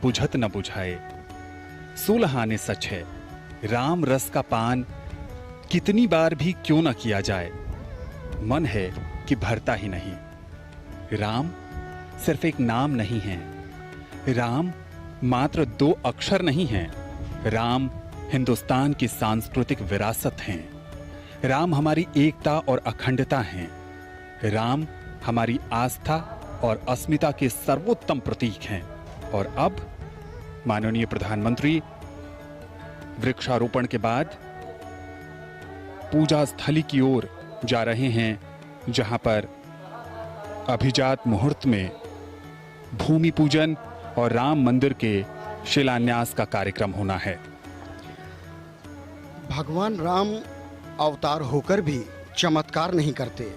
बुझत न बुझाए। सुलहाने सच है, राम रस का पान कितनी बार भी क्यों न किया जाए, मन है कि भरता ही नहीं। राम सिर्फ एक नाम नहीं है, राम मात्र 2 अक्षर नहीं हैं, राम हिंदुस्तान की सांस्कृतिक विरासत हैं, राम हमारी एकता और अखंडता हैं, राम हमारी आस्था और अस्मिता के सर्वोत्तम प्रतीक हैं। और अब माननीय प्रधानमंत्री वृक्षारोपण के बाद पूजा स्थली की ओर जा रहे हैं, जहां पर अभिजात मुहूर्त में भूमि पूजन और राम मंदिर के शिलान्यास का कार्यक्रम होना है। भगवान राम अवतार होकर भी चमत्कार नहीं करते।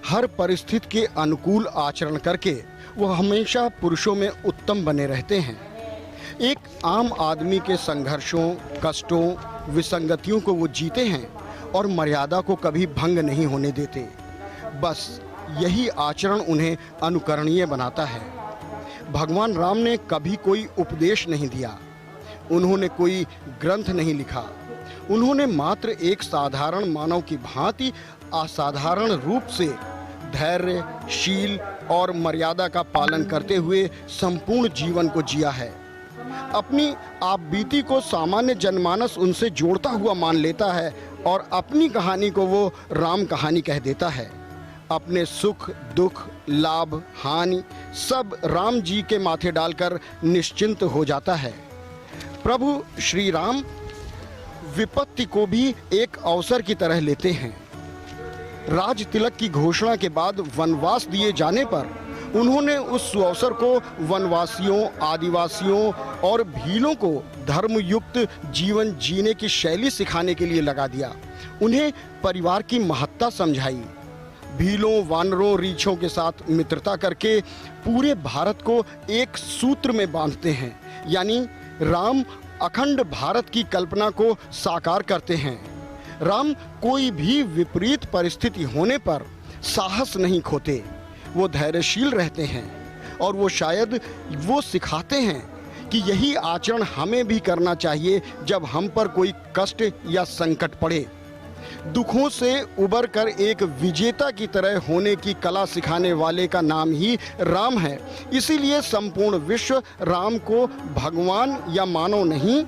हर परिस्थिति के अनुकूल आचरण करके वह हमेशा पुरुषों में उत्तम बने रहते हैं। एक आम आदमी के संघर्षों, कष्टों, विसंगतियों को वो जीते हैं और मर्यादा को कभी भंग नहीं होने देते। बस यही आचरण उन्हें अनुकरणीय बनाता है। भगवान राम ने कभी कोई उपदेश नहीं दिया, उन्होंने कोई ग्रंथ नहीं लिखा, उन्होंने मात्र एक साधारण मानव की भांति असाधारण रूप से धैर्य, शील और मर्यादा का पालन करते हुए संपूर्ण जीवन को जिया है। अपनी आप बीती को सामान्य जनमानस उनसे जोड़ता हुआ मान लेता है और अपनी कहानी को वो राम कहानी कह देता है। अपने सुख, दुख, लाभ, हानि सब राम जी के माथे डालकर निश्चिंत हो जाता है। प्रभु श्री राम विपत्ति को भी एक अवसर की तरह लेते हैं। राज तिलक की घोषणा के बाद वनवास दिए जाने पर उन्होंने उस सुअवसर को वनवासियों, आदिवासियों और भीलों को धर्मयुक्त जीवन जीने की शैली सिखाने के लिए लगा दिया। उन्हें परिवार की महत्ता समझाई। भीलों, वानरों, रीछों के साथ मित्रता करके पूरे भारत को एक सूत्र में बांधते हैं, यानी राम अखंड भारत की कल्पना को साकार करते हैं। राम कोई भी विपरीत परिस्थिति होने पर साहस नहीं खोते, वो धैर्यशील रहते हैं और वो शायद वो सिखाते हैं कि यही आचरण हमें भी करना चाहिए जब हम पर कोई कष्ट या संकट पड़े। दुखों से उबर कर एक विजेता की तरह होने की कला सिखाने वाले का नाम ही राम है। इसीलिए संपूर्ण विश्व राम को भगवान या मानव नहीं,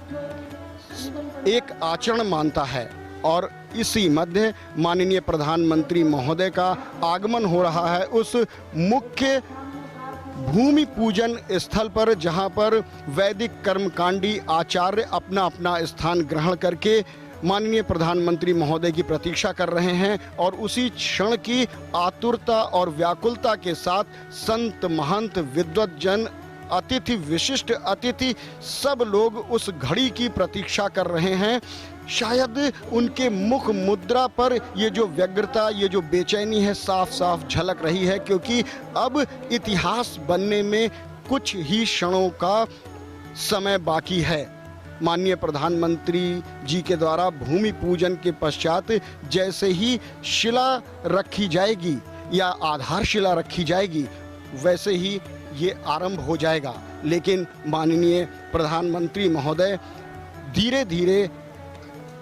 एक आचरण मानता है। और इसी मध्य माननीय प्रधानमंत्री महोदय का आगमन हो रहा है उस मुख्य भूमि पूजन स्थल पर, जहां पर वैदिक कर्मकांडी आचार्य अपना अपना स्थान ग्रहण करके माननीय प्रधानमंत्री महोदय की प्रतीक्षा कर रहे हैं। और उसी क्षण की आतुरता और व्याकुलता के साथ संत, महंत, विद्वज्जन, अतिथि, विशिष्ट अतिथि सब लोग उस घड़ी की प्रतीक्षा कर रहे हैं। शायद उनके मुख मुद्रा पर ये जो व्यग्रता, ये जो बेचैनी है, साफ साफ झलक रही है, क्योंकि अब इतिहास बनने में कुछ ही क्षणों का समय बाकी है। माननीय प्रधानमंत्री जी के द्वारा भूमि पूजन के पश्चात जैसे ही शिला रखी जाएगी या आधारशिला रखी जाएगी, वैसे ही ये आरंभ हो जाएगा। लेकिन माननीय प्रधानमंत्री महोदय धीरे धीरे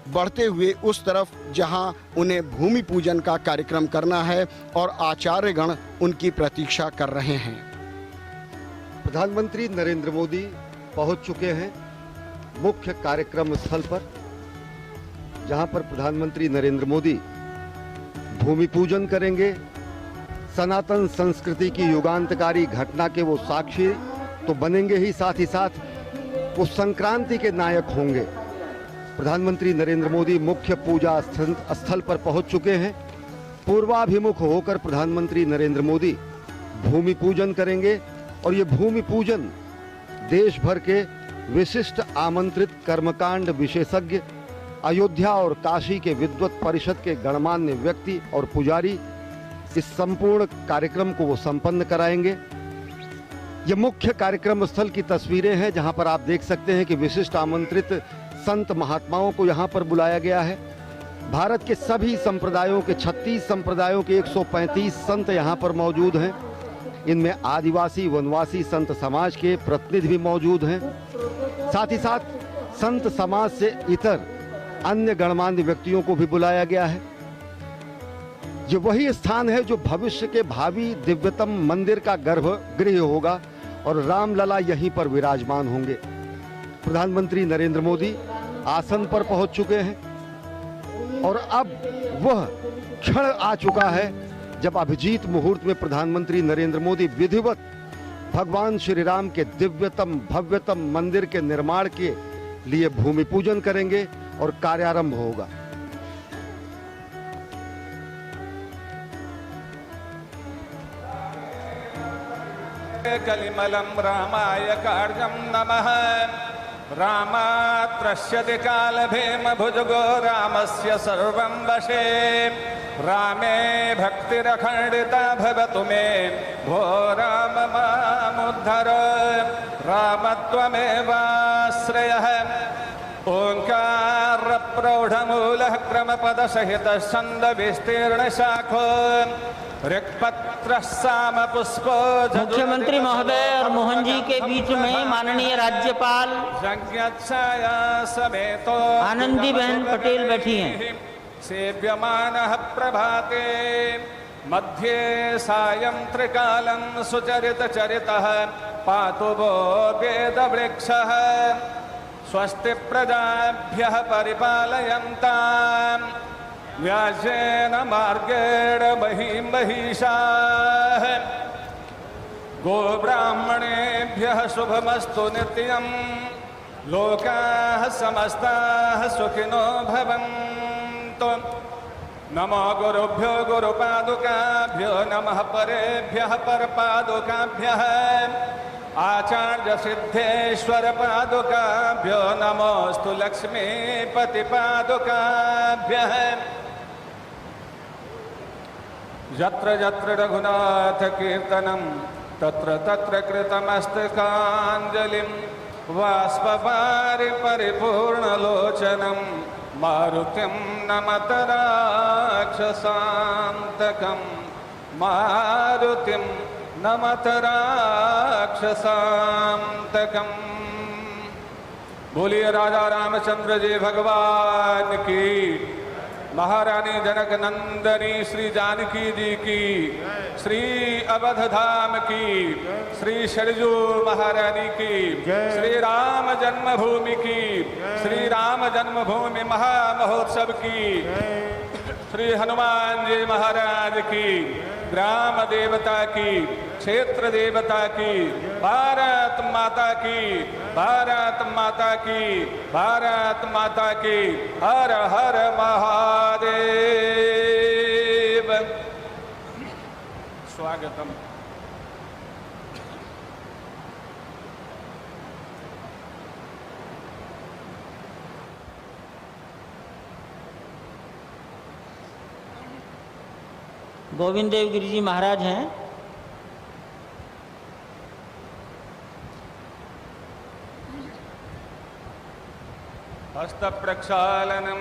बढ़ते हुए उस तरफ जहां उन्हें भूमि पूजन का कार्यक्रम करना है और आचार्यगण उनकी प्रतीक्षा कर रहे हैं। प्रधानमंत्री नरेंद्र मोदी पहुंच चुके हैं मुख्य कार्यक्रम स्थल पर, जहां पर प्रधानमंत्री नरेंद्र मोदी भूमि पूजन करेंगे। सनातन संस्कृति की युगांतकारी घटना के वो साक्षी तो बनेंगे ही, साथ वो संक्रांति के नायक होंगे। प्रधानमंत्री नरेंद्र मोदी मुख्य पूजा स्थल पर पहुंच चुके हैं। पूर्वाभिमुख होकर प्रधानमंत्री नरेंद्र मोदी भूमि पूजन करेंगे और ये भूमि पूजन देश भर के विशिष्ट आमंत्रित कर्मकांड विशेषज्ञ, अयोध्या और काशी के विद्वत परिषद के गणमान्य व्यक्ति और पुजारी इस संपूर्ण कार्यक्रम को वो संपन्न कराएंगे। ये मुख्य कार्यक्रम स्थल की तस्वीरें हैं, जहां पर आप देख सकते हैं कि विशिष्ट आमंत्रित संत महात्माओं को यहां पर बुलाया गया है। भारत के सभी संप्रदायों के 36 संप्रदायों के 135 संत यहां पर मौजूद हैं। इनमें आदिवासी वनवासी संत समाज के प्रतिनिधि भी मौजूद हैं। साथ ही साथ संत समाज से इतर अन्य गणमान्य व्यक्तियों को भी बुलाया गया है। ये वही स्थान है जो भविष्य के भावी दिव्यतम मंदिर का गर्भगृह होगा और रामलला यहीं पर विराजमान होंगे। प्रधानमंत्री नरेंद्र मोदी आसन पर पहुंच चुके हैं और अब वह क्षण आ चुका है जब अभिजीत मुहूर्त में प्रधानमंत्री नरेंद्र मोदी विधिवत भगवान श्री राम के दिव्यतम भव्यतम मंदिर के निर्माण के लिए भूमि पूजन करेंगे और कार्यारंभ होगा। कलिमलं रामाय कार्यं नमः। रामात् पश्यति कालभीम भुजगो रामस्य सर्वं वशे। रामे भक्तिरखण्डिता भवतु मे भो राम मामुद्धर। रामत्वमेवाश्रयः ओंकार प्रौढमूलः क्रमपदसहितः छन्दविस्तीर्णशाखो ऋक्पत्रः सामपुष्पो। मुख्यमंत्री महोदय और मोहन जी के बीच में माननीय राज्यपाल संज्ञाच्छाया समेतो आनंदीबेन पटेल बैठी हैं। सेव्यमानः प्रभाते मध्ये सायं त्रिकालं सुचरितचरितः पातु वो वेदवृक्षः। स्वस्ति प्रजाभ्यः परिपालयन्ताम् व्यासेन मार्गेण महीं महिषाः। गोब्राह्मणेभ्यः शुभमस्तु नित्यं लोकाः समस्ताः सुखिनो भवन्तु। नमो गुरुभ्यो गुरुपादुकाभ्यो नमः परेभ्यः परपादुकाभ्यः। आचार्य सिद्धेश्वर पादुकाभ्यो नमोस्तु लक्ष्मीपति पादुकाभ्यः। यत्र यत्र रघुनाथ कीर्तनं तत्र तत्र कृतमस्तकाञ्जलिं बाष्पवारि परिपूर्णलोचनं मारुतिं नमत राक्षसान्तकं। मारुतिं नमत राक्षसान्तकम्। बोलिए राजा रामचंद्र जी भगवान की, महारानी जनक नंदनी श्री जानकी जी की, श्री अवध धाम की, श्री सरजू महारानी की, श्री राम जन्मभूमि की, श्री राम जन्मभूमि महामहोत्सव की, श्री हनुमान जी महाराज की, ग्राम देवता की, क्षेत्र देवता की, भारत माता की, भारत माता की, भारत माता की। हर हर महादेव। स्वागतम। गोविंद देव गिरि जी महाराज हैं। हस्त प्रक्षालनम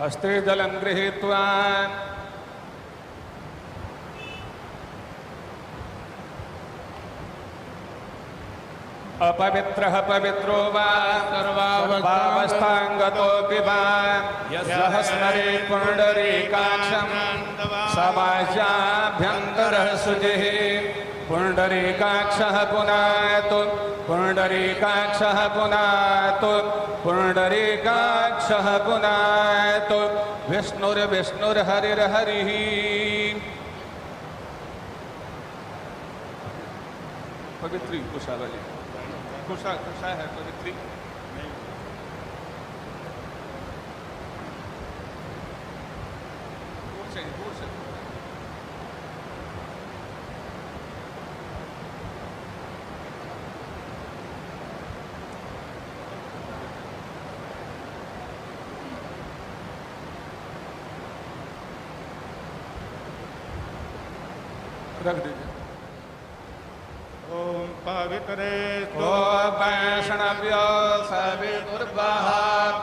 हस्ते जलं गृहीत्वा अपवित्रः पवित्रो वा सर्वावस्थांगतोऽपि वा यः स्मरेत् पुण्डरीकाक्षं समाज्याभ्यन्तरः शुचिः। पुण्डरीकाक्षः पुनातु पुण्डरीकाक्षः पुनातु पुण्डरीकाक्षः पुनातु। विष्णुर्विष्णुर्हरिर्हरिः। पवित्री कुशावली कुशा कुशा है पवित्री। दूर से दूर से रख दीजिए। ओम पवित्रे को वैष्णव्यो सवितुर्वः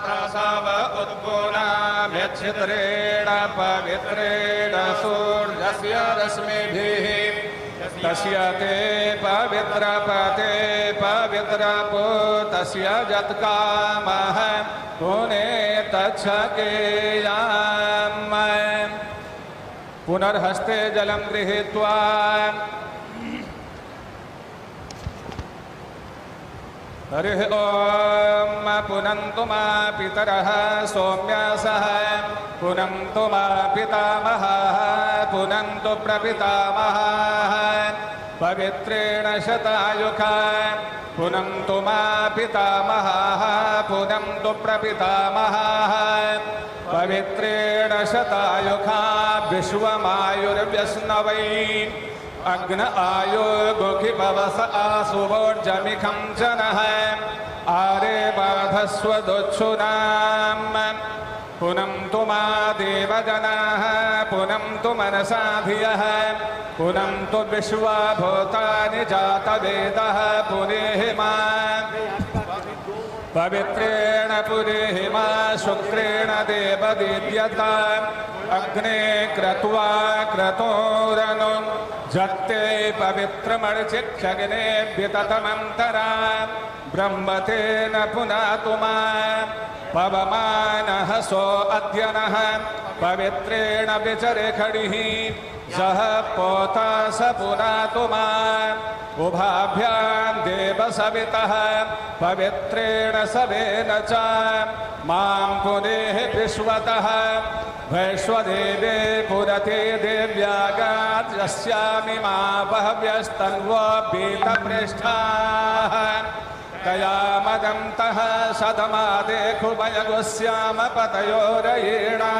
प्रसव उत्पुनाम्यच्छिद्रेण पवित्रेण सूर्यस्य रश्मिभिः तस्य ते पवित्रपते पवित्रपूतस्य यत्कामः पुनेतच्छकेयाम्। पुनर्हस्ते जलं गृहीत्वा हरिः ॐ पुनन्तु मा पितरः सौम्यासः पुनन्तु मा पितामहः पुनन्तु प्रपितामहः पवित्रेण शतायुखा पुनन्तु मा पितामहः पुनन्तु प्रपितामहः पवित्रेण शतायुखा विश्वमायुर्व्यस्नवै अग्न आयो गुखि भवस आसुवोर्जमिखं जनः आरे बाधस्व दुच्छुनाम् पुनन्तु मा देवजनाः पुनन्तु मनसा धियः पुनन्तु विश्वभूतानि जातवेदः पुनेहि मा पवित्रेण पुनेहि मा शुक्रेण देवदीद्यता अग्ने क्रत्वा क्रतोरनु जत्ते पवित्रमर्चिक्षग्ने विततमन्तरा ब्रह्मतेन पुनातु मा पवमानः सो अद्यनः पवित्रेण विचरे खडिः जह पोता स पुनातु मा उभाभ्यां देव सवितः पवित्रेण सवेन च मां पुनेः विश्वतः वैश्वदेवे पुरते देव्यागाद्यस्यामि मा बहव्यस्तन्वो पीतपृष्ठाः तया मदन्तः सदमादेखुभयगुस्याम पतयोरयीणाम्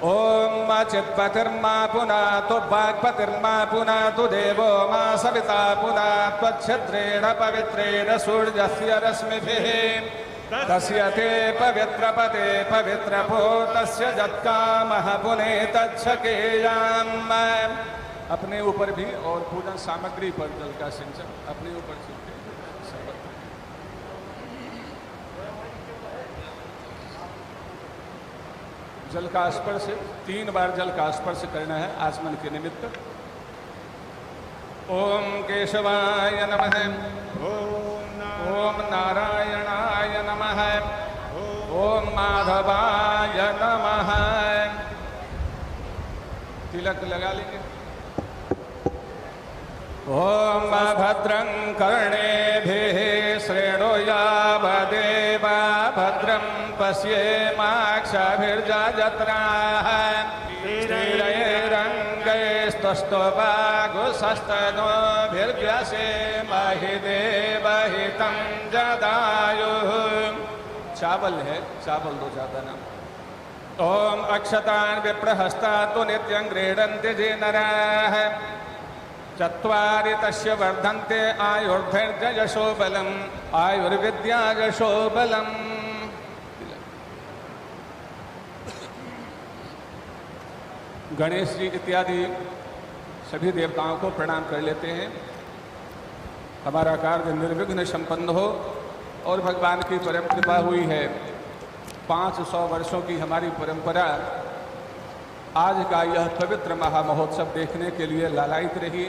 ओम चित्पतिर्मा पुनातु वाक्पतिर्मा पुनातु देवो मा सविता पुनात्वच्छिद्रेण पवित्रेण सूर्यस्य रश्मिभिः तस्य ते पवित्रपते पवित्रभूतस्य यत्कामः पुनेतच्छकेयाम्। अपने ऊपर भी और पूजन सामग्री पर जल का सिंचन अपने ऊपर छिड़के। जल का स्पर्श 3 बार जल का स्पर्श करना है आचमन के निमित्त। ओम केशवाय नमः ओम नारायणाय नमः ओम माधवाय नमः। तिलक लगा लेंगे। ओम भद्रं कर्णेभिः श्रेणुयावदेवा भद्रं पश्येमाक्षभिर्जत्राः स्थिरैरङ्गैस्तुष्टुवागुसस्तनोभिर्व्यसेमहि देवहितं जदायुः। चावल है, चावल दो ज्यादा ना। ओम अक्षतान् विप्रहस्तातु नित्यं गृह्णन्ति ये नराः चत्वारि तस्य वर्धन्ते आयुर्धैर्ययशो बलम् आयुर्विद्या यशो बलम्। गणेश जी इत्यादि सभी देवताओं को प्रणाम कर लेते हैं। हमारा कार्य निर्विघ्न संपन्न हो और भगवान की परम कृपा हुई है। 500 वर्षों की हमारी परंपरा आज का यह पवित्र महामहोत्सव देखने के लिए लालायित रही,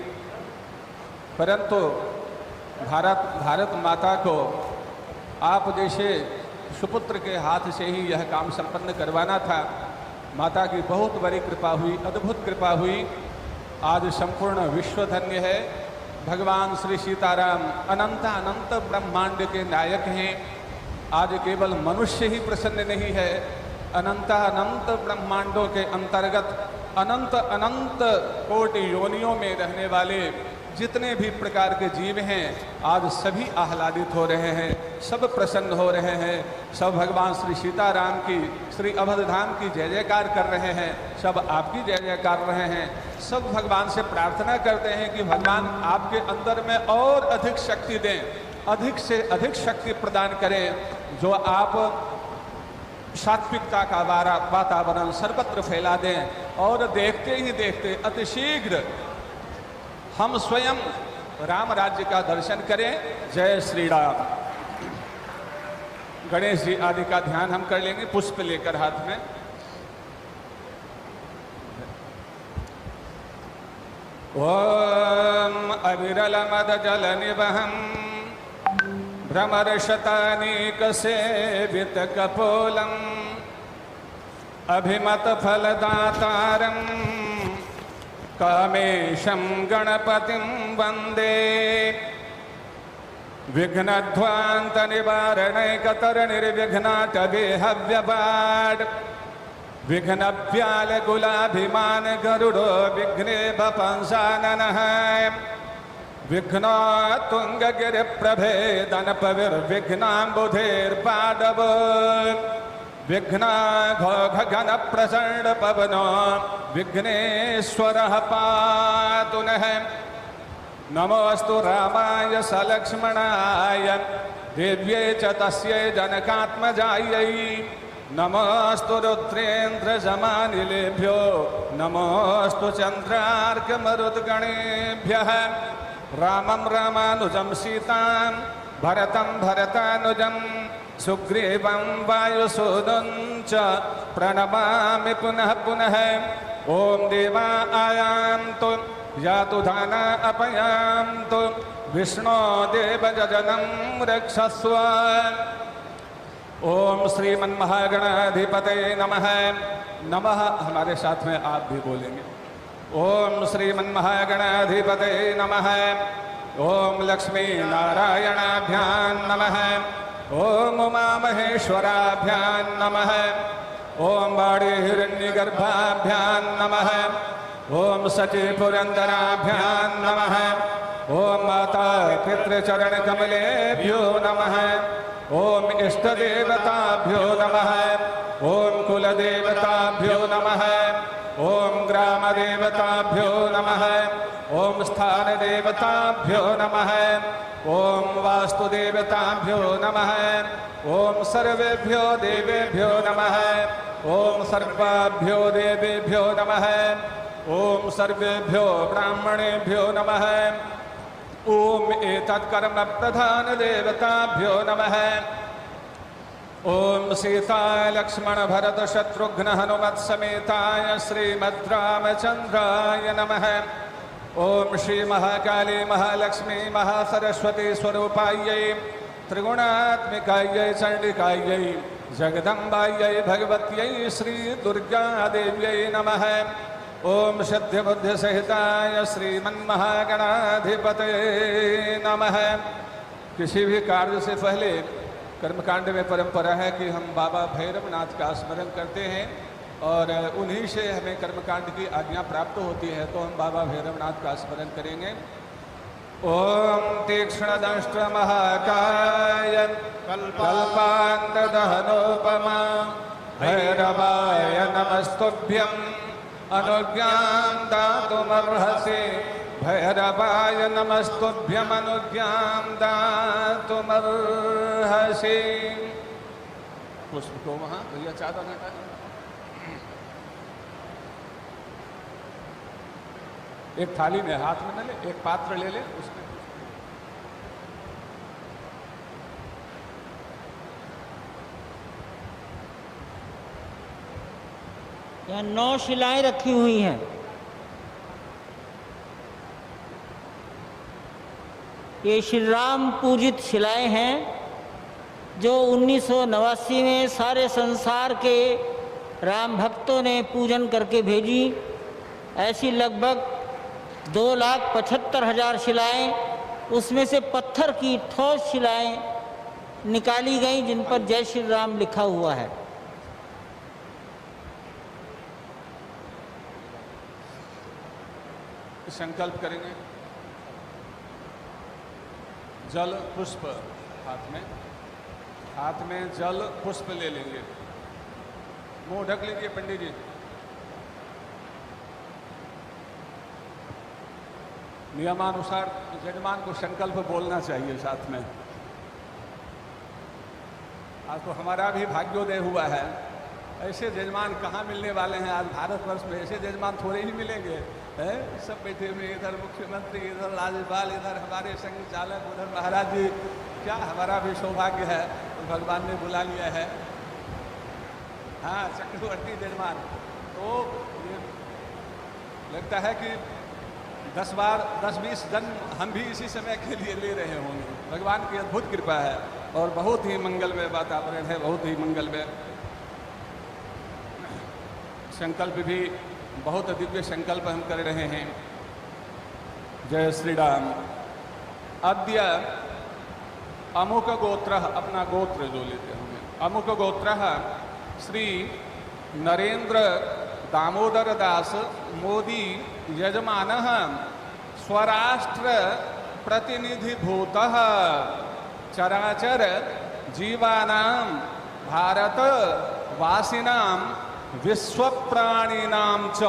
परंतु भारत माता को आप जैसे सुपुत्र के हाथ से ही यह काम संपन्न करवाना था। माता की बहुत बड़ी कृपा हुई, अद्भुत कृपा हुई। आज संपूर्ण विश्व धन्य है। भगवान श्री सीताराम अनंत अनंत ब्रह्मांड के नायक हैं। आज केवल मनुष्य ही प्रसन्न नहीं है, अनंत अनंत ब्रह्मांडों के अंतर्गत अनंत अनंत कोटि योनियों में रहने वाले जितने भी प्रकार के जीव हैं आज सभी आह्लादित हो रहे हैं, सब प्रसन्न हो रहे हैं। सब भगवान श्री सीताराम की, श्री अवधधाम की जय जयकार कर रहे हैं, सब आपकी जय जयकार कर रहे हैं। सब भगवान से प्रार्थना करते हैं कि भगवान आपके अंदर में और अधिक शक्ति दें, अधिक से अधिक शक्ति प्रदान करें, जो आप सात्विकता का वातावरण सर्वत्र फैला दें और देखते ही देखते अतिशीघ्र हम स्वयं राम राज्य का दर्शन करें। जय श्री राम। गणेश जी आदि का ध्यान हम कर लेंगे पुष्प लेकर हाथ में। ओम अविरल मद जल निवहम भ्रमरशतानीक सेवित कपोलम अभिमत फलदातारम कामेशं गणपतिं वंदे विघ्नध्वांत निवारणैकतरणिर्विघ्नाटवेहव्यपाड विघ्नव्याल कुलाभिमान गरुडो विघ्ने बपंसाननः विघ्नो तुंगगिरिप्रभेदनपविर्विघ्नाम्बुधेर्पाडव विघ्ना घोघगन प्रचंड पवनो विघ्नेश्वरः पातु नः। नमोस्तु रामाय सलक्ष्मणाय देव्यै च तस्यै जनकात्मजायै नमोस्तु रुद्रेन्द्रजमानिलेभ्यो नमोस्तु चन्द्रार्कमरुद्गणेभ्यः। रामं रामानुजं सीतां भरतं भरतानुजं सुग्रीवं वायुसूदं च प्रणमामि पुनः पुनः। ओम देवा आयान्तु यातु दाना अपयान्तु विष्णो देवजननं रक्षस्व। ओम श्रीमन्महागणाधिपतये नमः। नमः हमारे साथ में आप भी बोलेंगे। ओम श्रीमन्महागणाधिपतये नमः। ओम लक्ष्मी नारायणाभ्यां नमः। ओम उमामहेश्वराभ्यां नमः। ओम बाड़ी हिरण्यगर्भाभ्यां नमः। ओम सची पुरंदराभ्यां नमः। ओम माता पितृचरण कमलेभ्यो नमः। ओम इष्टदेवताभ्यो नमः। ओम कुलदेवताभ्यो नमः। ओम ग्रामदेवताभ्यो नमः। ओम स्थानदेवताभ्यो नमः। ओम वास्तुदेवताभ्यो नमः। ओम सर्वेभ्यो देवेभ्यो नमः। ओम सर्वाभ्यो देवेभ्यो नमः। ओम सर्वेभ्यो ब्राह्मणेभ्यो नमः। ओम एतत्कर्म प्रधान देवताभ्यो नमः। ओम सीता लक्ष्मण भरत शत्रुघ्न हनुमत समेताय श्रीमद्रामचंद्राय नमः। ओम श्री महाकाली महालक्ष्मी महासरस्वती स्वरूपायै त्रिगुणात्मिकायै चंडिकायै जगदम्बायै भगवत्यै श्री दुर्गा देव्यै नमः। ओम सिद्धिबुद्धि सहिताय श्रीमन्महागणाधिपतये नमः। किसी भी कार्य से पहले कर्मकांड में परंपरा है कि हम बाबा भैरवनाथ का स्मरण करते हैं और उन्हीं से हमें कर्मकांड की आज्ञा प्राप्त होती है। तो हम बाबा भैरवनाथ का स्मरण करेंगे। ओम तीक्ष्णदंष्ट्र महाकाय कल्पान्तदहनोपमा भैरवाय नमस्तुभ्यं अनुज्ञां दातुमर्हसि भैरवाय नमस्तुभ्यं अनुज्ञां दातुमर्हसि। पुष्प को वहाँ भैया चादर हटा एक थाली में हाथ में न ले, एक पात्र ले ले उसमें। यहाँ 9 शिलाएं रखी हुई हैं। ये श्री राम पूजित शिलाएं हैं जो 1989 में सारे संसार के राम भक्तों ने पूजन करके भेजी। ऐसी लगभग 2,75,000 शिलाएं, उसमें से पत्थर की ठोस शिलाएं निकाली गई जिन पर जय श्री राम लिखा हुआ है। संकल्प करेंगे। जल पुष्प हाथ में जल पुष्प ले लेंगे। मुंह ढक लीजिए पंडित जी। नियमानुसार यजमान को संकल्प बोलना चाहिए साथ में। आज तो हमारा भी भाग्योदय हुआ है ऐसे जजमान कहाँ मिलने वाले हैं आज भारतवर्ष में? ऐसे जजमान थोड़े ही मिलेंगे हैं? सब बैठे हुए, इधर मुख्यमंत्री, इधर राज्यपाल, इधर हमारे संघ चालक, उधर महाराज जी। क्या हमारा भी सौभाग्य है, तो भगवान ने बुला लिया है। हाँ, चक्रवर्ती जजमान। तो ये लगता है कि 10-20 जन्म हम भी इसी समय के लिए ले रहे होंगे। भगवान की अद्भुत कृपा है और बहुत ही मंगलमय वातावरण है, बहुत ही मंगलमय। संकल्प भी बहुत दिव्य संकल्प हम कर रहे हैं। जय श्री राम। अद्य अमुक गोत्र, अपना गोत्र जो लेते होंगे, अमुक गोत्र श्री नरेंद्र दामोदर दास मोदी यजमान स्वराष्ट्र प्रतिनिधिभूत चराचर जीवानां भारत वासिनां विश्वप्राणिनां च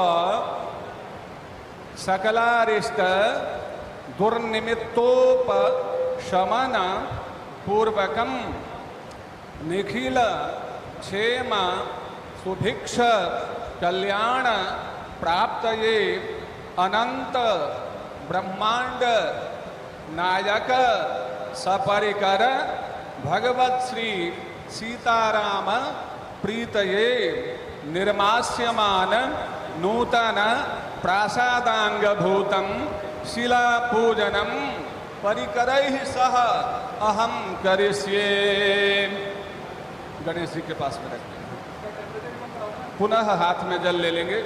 सकलारिष्ट दुर्निमित्तोपशमन पूर्वकं निखिल क्षेम सुभिक्ष कल्याण प्राप्तये अनंत ब्रह्मांड नायक सपरिकर भगवत श्री सीताराम प्रीतये निर्मास्यमान नूतन प्रासादांगभूतं शिलापूजनं परिकरैः सह अहम करिष्ये। गणेश जी के पास में रखते हैं। पुनः हाथ में जल ले लेंगे।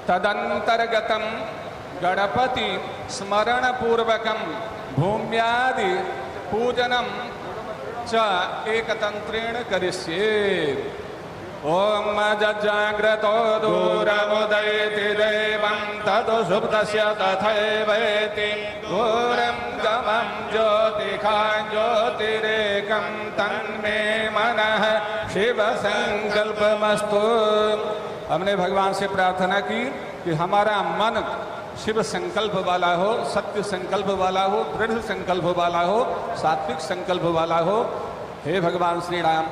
तदंतर्गतम गणपति स्मरण पूर्वकम भूम्यादि पूजनम च एकतंत्रेण करिष्ये। ओम जजाग्रतो दूरमुदयति देवं ततो सुप्तस्य तथैवेति घोरं गमं ज्योतिखां ज्योतिरेकं तन्मे मनः शिव संकल्पमस्तु। हमने भगवान से प्रार्थना की कि हमारा मन शिव संकल्प वाला हो, सत्य संकल्प वाला हो, दृढ़ संकल्प वाला हो, सात्विक संकल्प वाला हो। हे भगवान श्री राम,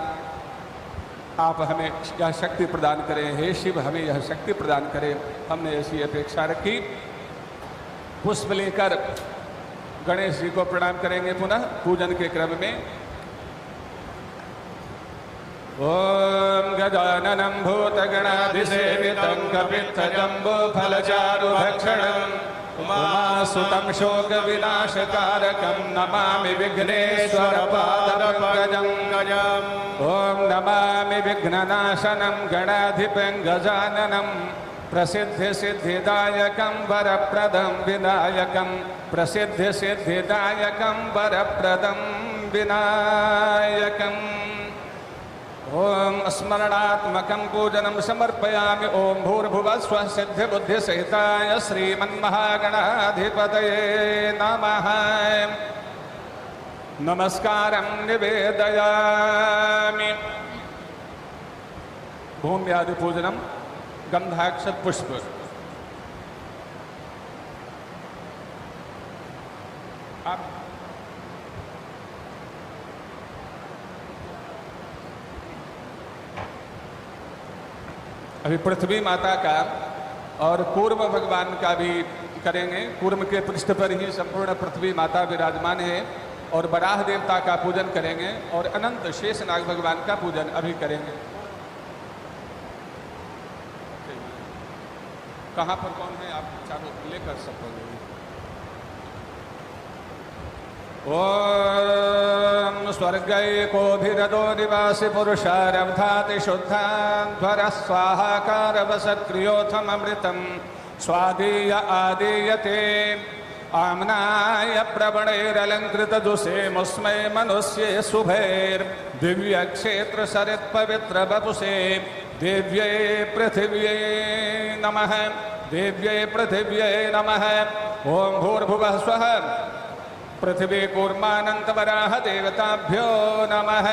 आप हमें यह शक्ति प्रदान करें। हे शिव, हमें यह शक्ति प्रदान करें। हमने ऐसी अपेक्षा रखी। पुष्प लेकर गणेश जी को प्रणाम करेंगे पुनः पूजन के क्रम में। ओम गजाननं भूतगणाधिसेवितं कपित्थजम्बूफलचारुभक्षणं उमासुतं शोकविनाशकारकं नमामि विघ्नेश्वरपादपङ्कजं। ओम नमामि विघ्ननाशनं गणाधिपं गजाननं प्रसिद्धिसिद्धिदायकं वरप्रदं विनायकं प्रसिद्धिसिद्धिदायकं वरप्रदं विनायकम्। ओम स्मरणात्मकं पूजनं समर्पयामि। ओम भूर्भुवस्वः सिद्धिबुद्धिसहिताय श्रीमन्महागणाधिपतये नमः। नमस्कारं निवेदयामि। भूम्यादि पूजनम गंधाक्षत पुष्प। आप अभी पृथ्वी माता का और कूर्म भगवान का भी करेंगे। कूर्म के पृष्ठ पर ही संपूर्ण पृथ्वी माता विराजमान है और बराह देवता का पूजन करेंगे और अनंत शेषनाग भगवान का पूजन अभी करेंगे। कहाँ पर कौन है आप चारों लेकर सकोगे। ओम स्वर्गैकोभिरदो निवासि पुरुषारब्धाति शुद्धाध्वरः स्वाहाकारवसत्क्रियोथममृतं स्वादीय आदीयते आम्नाय प्रवणैरलङ्कृतदुषे मुस्मै मनुष्ये शुभैर्दिव्यक्षेत्रसरित्पवित्रवपुषे देव्यै पृथिव्यै नमः। देव्यै पृथिव्यै नमः। ओम भूर्भुवः स्वः पृथ्वी कूर्मानंतवराह देवताभ्यो नमः।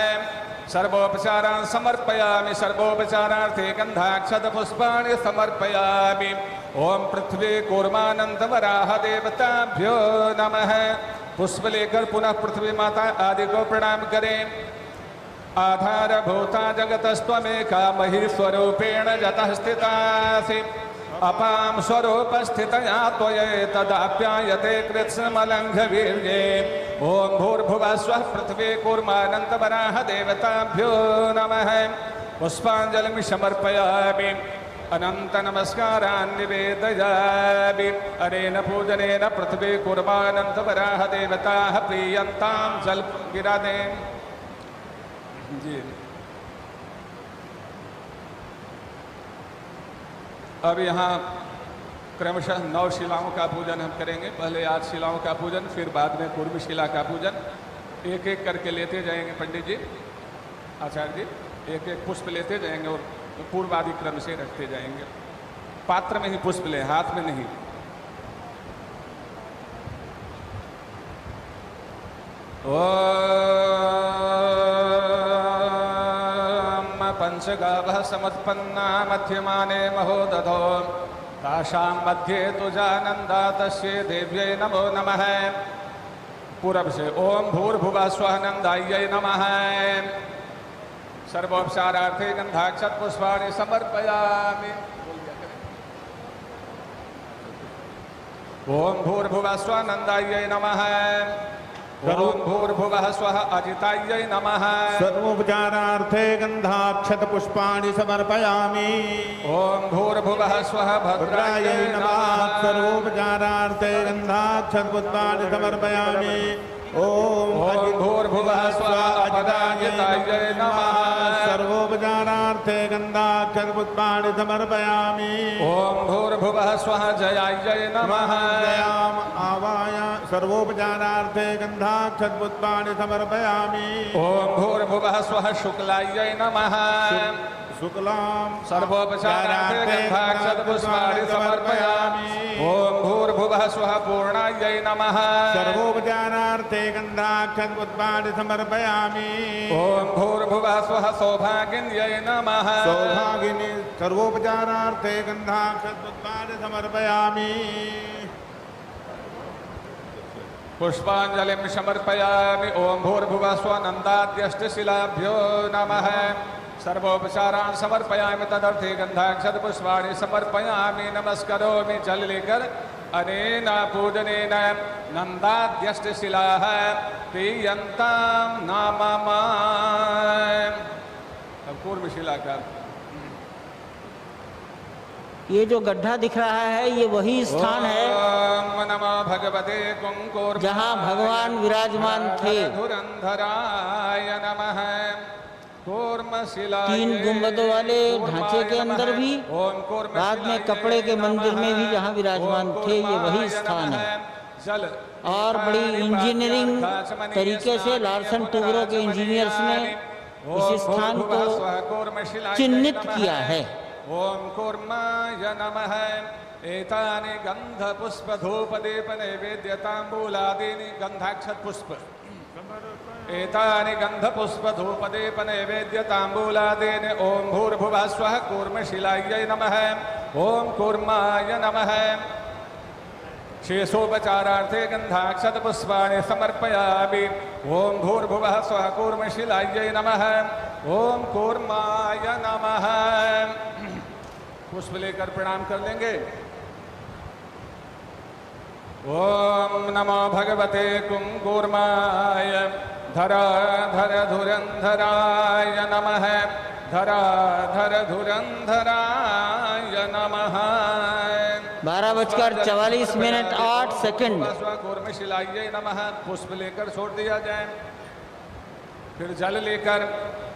सर्वोपचारान् समर्पयामि। सर्वोपचारार्थे गंधाक्षत पुष्पाणि समर्पयामि। ओम पृथ्वी कूर्मानंतवराह देवताभ्यो नमः। पुष्प लेकर पुनः पृथ्वी माता आदि को प्रणाम करें। आधारभूता जगतस्त्वमेका महीश्वरूपेण जतः स्थितासि अपां स्वरूपस्थितया त्वयैतदाप्यायते कृत्स्नमलङ्घवीर्ये ॐ भूर्भुवः स्वः पृथ्वी कूर्मानन्तवराह देवताभ्यो नमः पुष्पाञ्जलिं समर्पयामि अनन्तनमस्कारान् निवेदयामि अनेन पूजनेन पृथ्वी कूर्मानन्तवराह देवताः प्रीयन्तां जलगिरादे जी। अब यहाँ क्रमशः 9 शिलाओं का पूजन हम करेंगे। पहले 8 शिलाओं का पूजन, फिर बाद में पूर्व शिला का पूजन। एक एक करके लेते जाएंगे पंडित जी, आचार्य जी, एक एक पुष्प लेते जाएंगे और पूर्वादि क्रम से रखते जाएंगे। पात्र में ही पुष्प लें, हाथ में नहीं। पंचगावः समुत्पन्ना मध्यमाने महोदधो तासां मध्ये तुजानन्दा तस्यै देव्यै नमो नमः। पूरब से ओम भूर्भुवः स्वः नन्दायै नमः। सर्वोपचारार्थे गन्धाक्षत पुष्पाणि समर्पयामि। ओम भूर्भुवः स्वः नन्दायै नमः। ओम भूर्भुवः स्वः अजितायै नमः। सर्वोपचारार्थे गन्धाक्षत पुष्पाणि समर्पयामि। ओम भूर्भुवः स्वः भद्रायै नमः। सर्वोपचारार्थे गन्धाक्षत पुष्पाणि समर्पयामि। ओम भूर्भुवः स्वः अपराजितायै नमः। सर्वोपचारार्थे गन्धाक्षत पुष्पाणि समर्पयामि। ओम भूर्भुवः स्वः जयायै नमः। जयाम आवाय सर्वोपचारार्थे गन्धाक्षत पुष्पाणि समर्पयामि। ओम भूर्भुवः स्वः शुक्लायै नमः। शुक्लां सर्वोपचारार्थे गन्धाक्षत पुष्पाणि समर्पयामि। ओम भूर्भुवः स्वः पूर्णायै नमः। सर्वोपचारार्थे गन्धाक्षत पुष्पाणि समर्पयामि। ओम भूर्भुवः स्वः सौभागिन्यै नमः। सौभागिनी सर्वोपचारार्थे गन्धाक्षत पुष्पाणि समर्पयामि। पुष्पाञ्जलिं समर्पयामि। ओम भूर्भुवः स्वः नन्दाद्यष्टशिलाभ्यो नमः। सर्वोपचारान् समर्पयामि। तदर्थे गन्धाक्षत पुष्पाणि समर्पयामि। नमस्करोमि जल लेकर। अनेन पूजनेन नन्दाद्यष्टशिलाः प्रीयन्तां नाम। अब पूर्व शिला का ये जो गड्ढा दिख रहा है ये वही स्थान है ओम नमो भगवते कुंकुर जहाँ भगवान विराजमान थे। धुरंधराय नमः। 3 गुंबदों वाले ढांचे के अंदर भी, बाद में कपड़े के मंदिर में भी जहाँ विराजमान थे, ये वही स्थान है। और बड़ी इंजीनियरिंग तरीके से लार्सन टूब्रो के इंजीनियर्स ने इस स्थान को चिन्हित किया है। ओम कूर्माय नमः। एतानि गंध पुष्प धूप दीप नैवेद्यतांबूलादीनि गंधाक्षत पुष्प एतानि गंध पुष्प धूप दीप नैवेद्यतांबूलादीनि। ओम भूर्भुवः स्वः कूर्मशिलायै नमः। ओम कूर्माय नमः। शेषोपचारार्थे गंधाक्षत पुष्पाणि समर्पयामि। ओम भूर्भुवः स्वः कूर्मशिलायै नमः। ओम कूर्माय नमः। पुष्प लेकर प्रणाम कर लेंगे। ओम नमो भगवते कुंकुर्माय धराधर धुरंधराय नमः। धराधर धुरंधराय नमः। 12:44 कूर्मशिलायै नमः। पुष्प लेकर छोड़ दिया जाए, फिर जल लेकर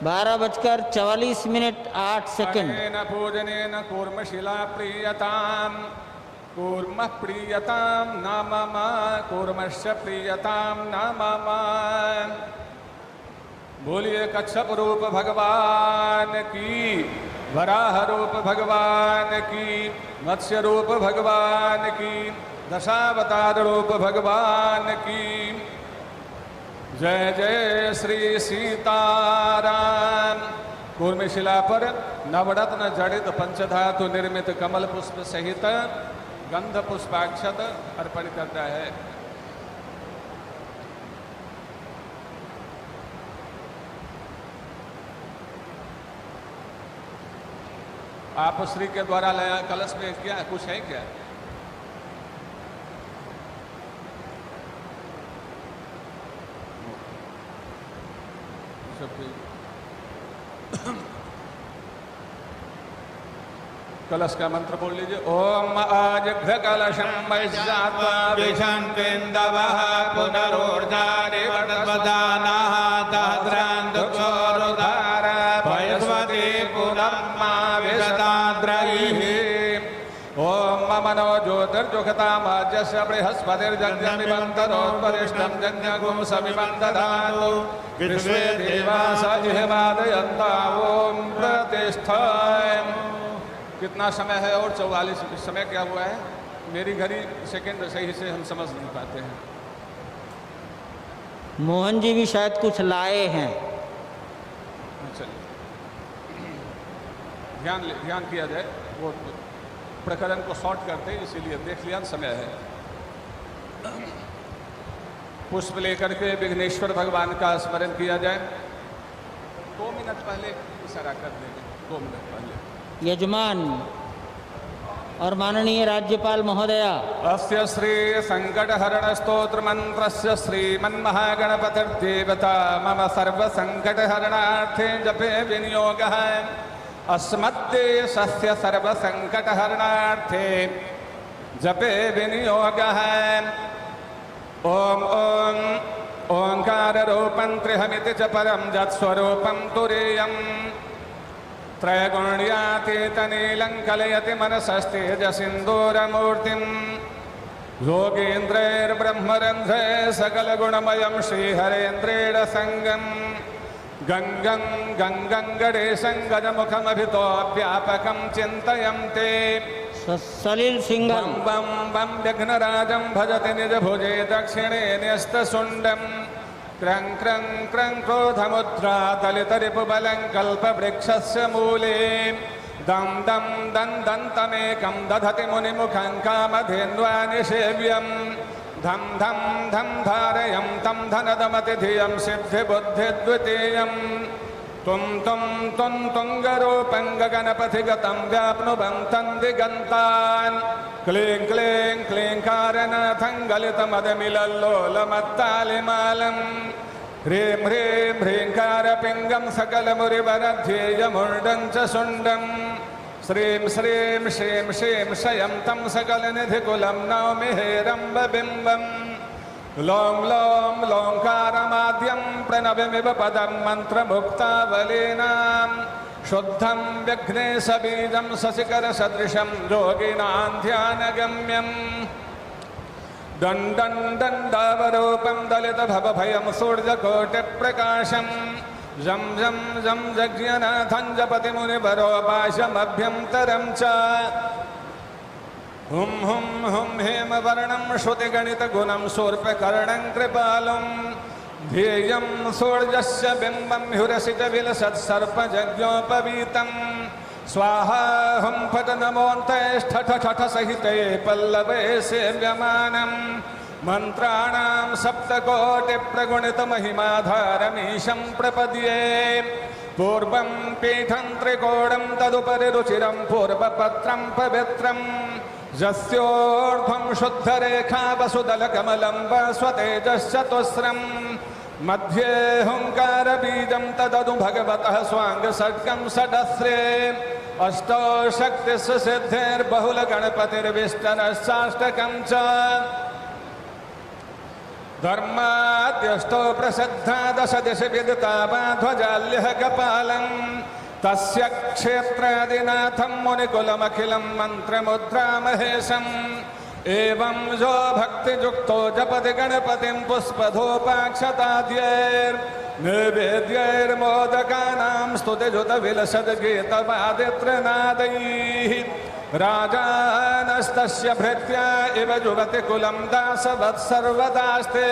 12:44 पूजनेन कूर्मशिला प्रीयताम। कूर्म प्रीयताम नाम कूर्मश्च प्रीयताम नाम। बोलिए कच्छप रूप भगवान की, वराह रूप भगवान की, मत्स्य रूप भगवान की, दशावतार रूप भगवान की। जय जय श्री सीताराम। कूर्मशिला पर नवरत्न जड़ित पंचधातु निर्मित कमल पुष्प सहित गंध पुष्पाक्षत अर्पण करता है। आप श्री के द्वारा लाया कलश में क्या कुछ है क्या? कलश का मंत्र बोल लीजिए। ओम आजघ्र कलशम वैश्यात्वा विशंकेन्दवः पुनरोर्जारिवटवदानः तद्रान्दुक्षोरुधार वयस्वती पुनर्मा विशताद्रैः। ओम मनो ज्योतिर्जुखतामाज्यस्य बृहस्पतिर्जन्यमिवन्तरोत्परिष्टं जन्यगुं समिवं दधातु विश्वे देवास इहवादयन्ता। ओम प्रतिष्ठाय। कितना समय है? और 44। समय क्या हुआ है? मेरी घड़ी सेकंड सही से हम समझ नहीं पाते हैं। मोहन जी भी शायद कुछ लाए हैं। चलिए ध्यान किया जाए। वो प्रकरण को शॉर्ट करते हैं, इसीलिए देख लिया समय है। पुष्प लेकर के विघ्नेश्वर भगवान का स्मरण किया जाए। 2 मिनट पहले इशारा कर देंगे। 2 मिनट पहले यजमान और माननीय राज्यपाल महोदया अस्य श्री संकटहरण स्तोत्र मंत्रस्य श्रीमन्महागणपतिर्देवता मम सर्व संकटहरणार्थे जपे विनियोगः अस्मद्देशस्य सर्व संकटहरणार्थे जपे विनियोगः। ओम ओम ओंकार रूपं त्रिहमिति च परं यत्स्वरूपं तुरीयम् त्रैगुण्यातीतनीलं कलयति मनसस्तेजसिन्दूरमूर्तिं योगीन्द्रैर्ब्रह्मरन्ध्रै सकलगुणमयं श्रीहरेन्द्रेण सङ्गं गङ्गं गङ्गं गणेशं गजमुखमभितोऽव्यापकं चिन्तयं ते सलिल सिंघम बं बं विघ्नराजं भजति निजभुजे दक्षिणे न्यस्तशुण्डं क्रं क्रं क्रं क्रोधमुद्रा दलितरिपुबलं कल्पवृक्षस्य मूले दं दं दन्तमेकं दधति मुनिमुखं कामधेन्वानिषेव्यं धं धं धं धारयं तं धनदमतिधियं सिद्धिबुद्धिद्वितीयं तुं तुं तुं तुङ्गरूपं गगनपथिगतं व्याप्नुवं तं दिगन्तान् क्लीं क्लीं क्लीङ्कारनाथं गलितमदमिलल्लोलमत्तालिमालं ह्रीं ह्रीं ह्रीङ्कारपिङ्गं सकलमुरिवरध्येयमुण्डं च शुण्डं श्रीं श्रीं श्रीं श्रीं शयं तं सकलनिधिकुलं नौमि हेरम्बबिम्बम् लों लों लोंकारमाद्यं प्रणवमिव पदं मन्त्रमुक्तावलीनां शुद्धं विघ्नेशबीजं शशिकरसदृशं योगिनां ध्यानगम्यं दण्डं दण्डावरूपं दलितभवभयं सूर्यकोटिप्रकाशं जं जं जं जज्ञनाथं जपति मुनिवरोपाशमभ्यन्तरं च हुं हुं हुं हेमवर्णं श्रुतिगणितगुणं शूर्पकर्णं कृपालं ध्येयं सूर्यस्य बिम्बं ह्युरसितविलसत्सर्पजज्ञोपवीतं स्वाहा हुं फट नमोऽन्तैष्ठठठसहिते पल्लवे सेव्यमानं मन्त्राणां सप्तकोटिप्रगुणितमहिमाधारमीशं प्रपद्ये पूर्वं पीठं त्रिकोणं तदुपरि रुचिरं पूर्वपत्रं पवित्रं यस्योर्ध्वं शुद्धरेखा वसुदलकमलं वस्वतेजश्चतुस्रं मध्ये हुङ्कारबीजं तदनु भगवतः स्वाङ्गषड्गं षडस्रे अष्टौ शक्तिस्य सिद्धिर्बहुलगणपतिर्विष्टनश्चाष्टकं च धर्माद्यष्टौ प्रसिद्धा दशदिशि विदिता ध्वजाल्यः कपालं तस्य क्षेत्रादिनाथं मुनिकुलमखिलं मन्त्रमुद्रामहेशम् एवं जो भक्तियुक्तो जपति गणपतिं पुष्पधूपाक्षताद्यैर्निवेद्यैर्मोदकानां स्तुतिजुतविलसद्गीतवादित्रनादैः राजानस्तस्य भृत्या इव जुवति कुलं दासवत्सर्वदास्ते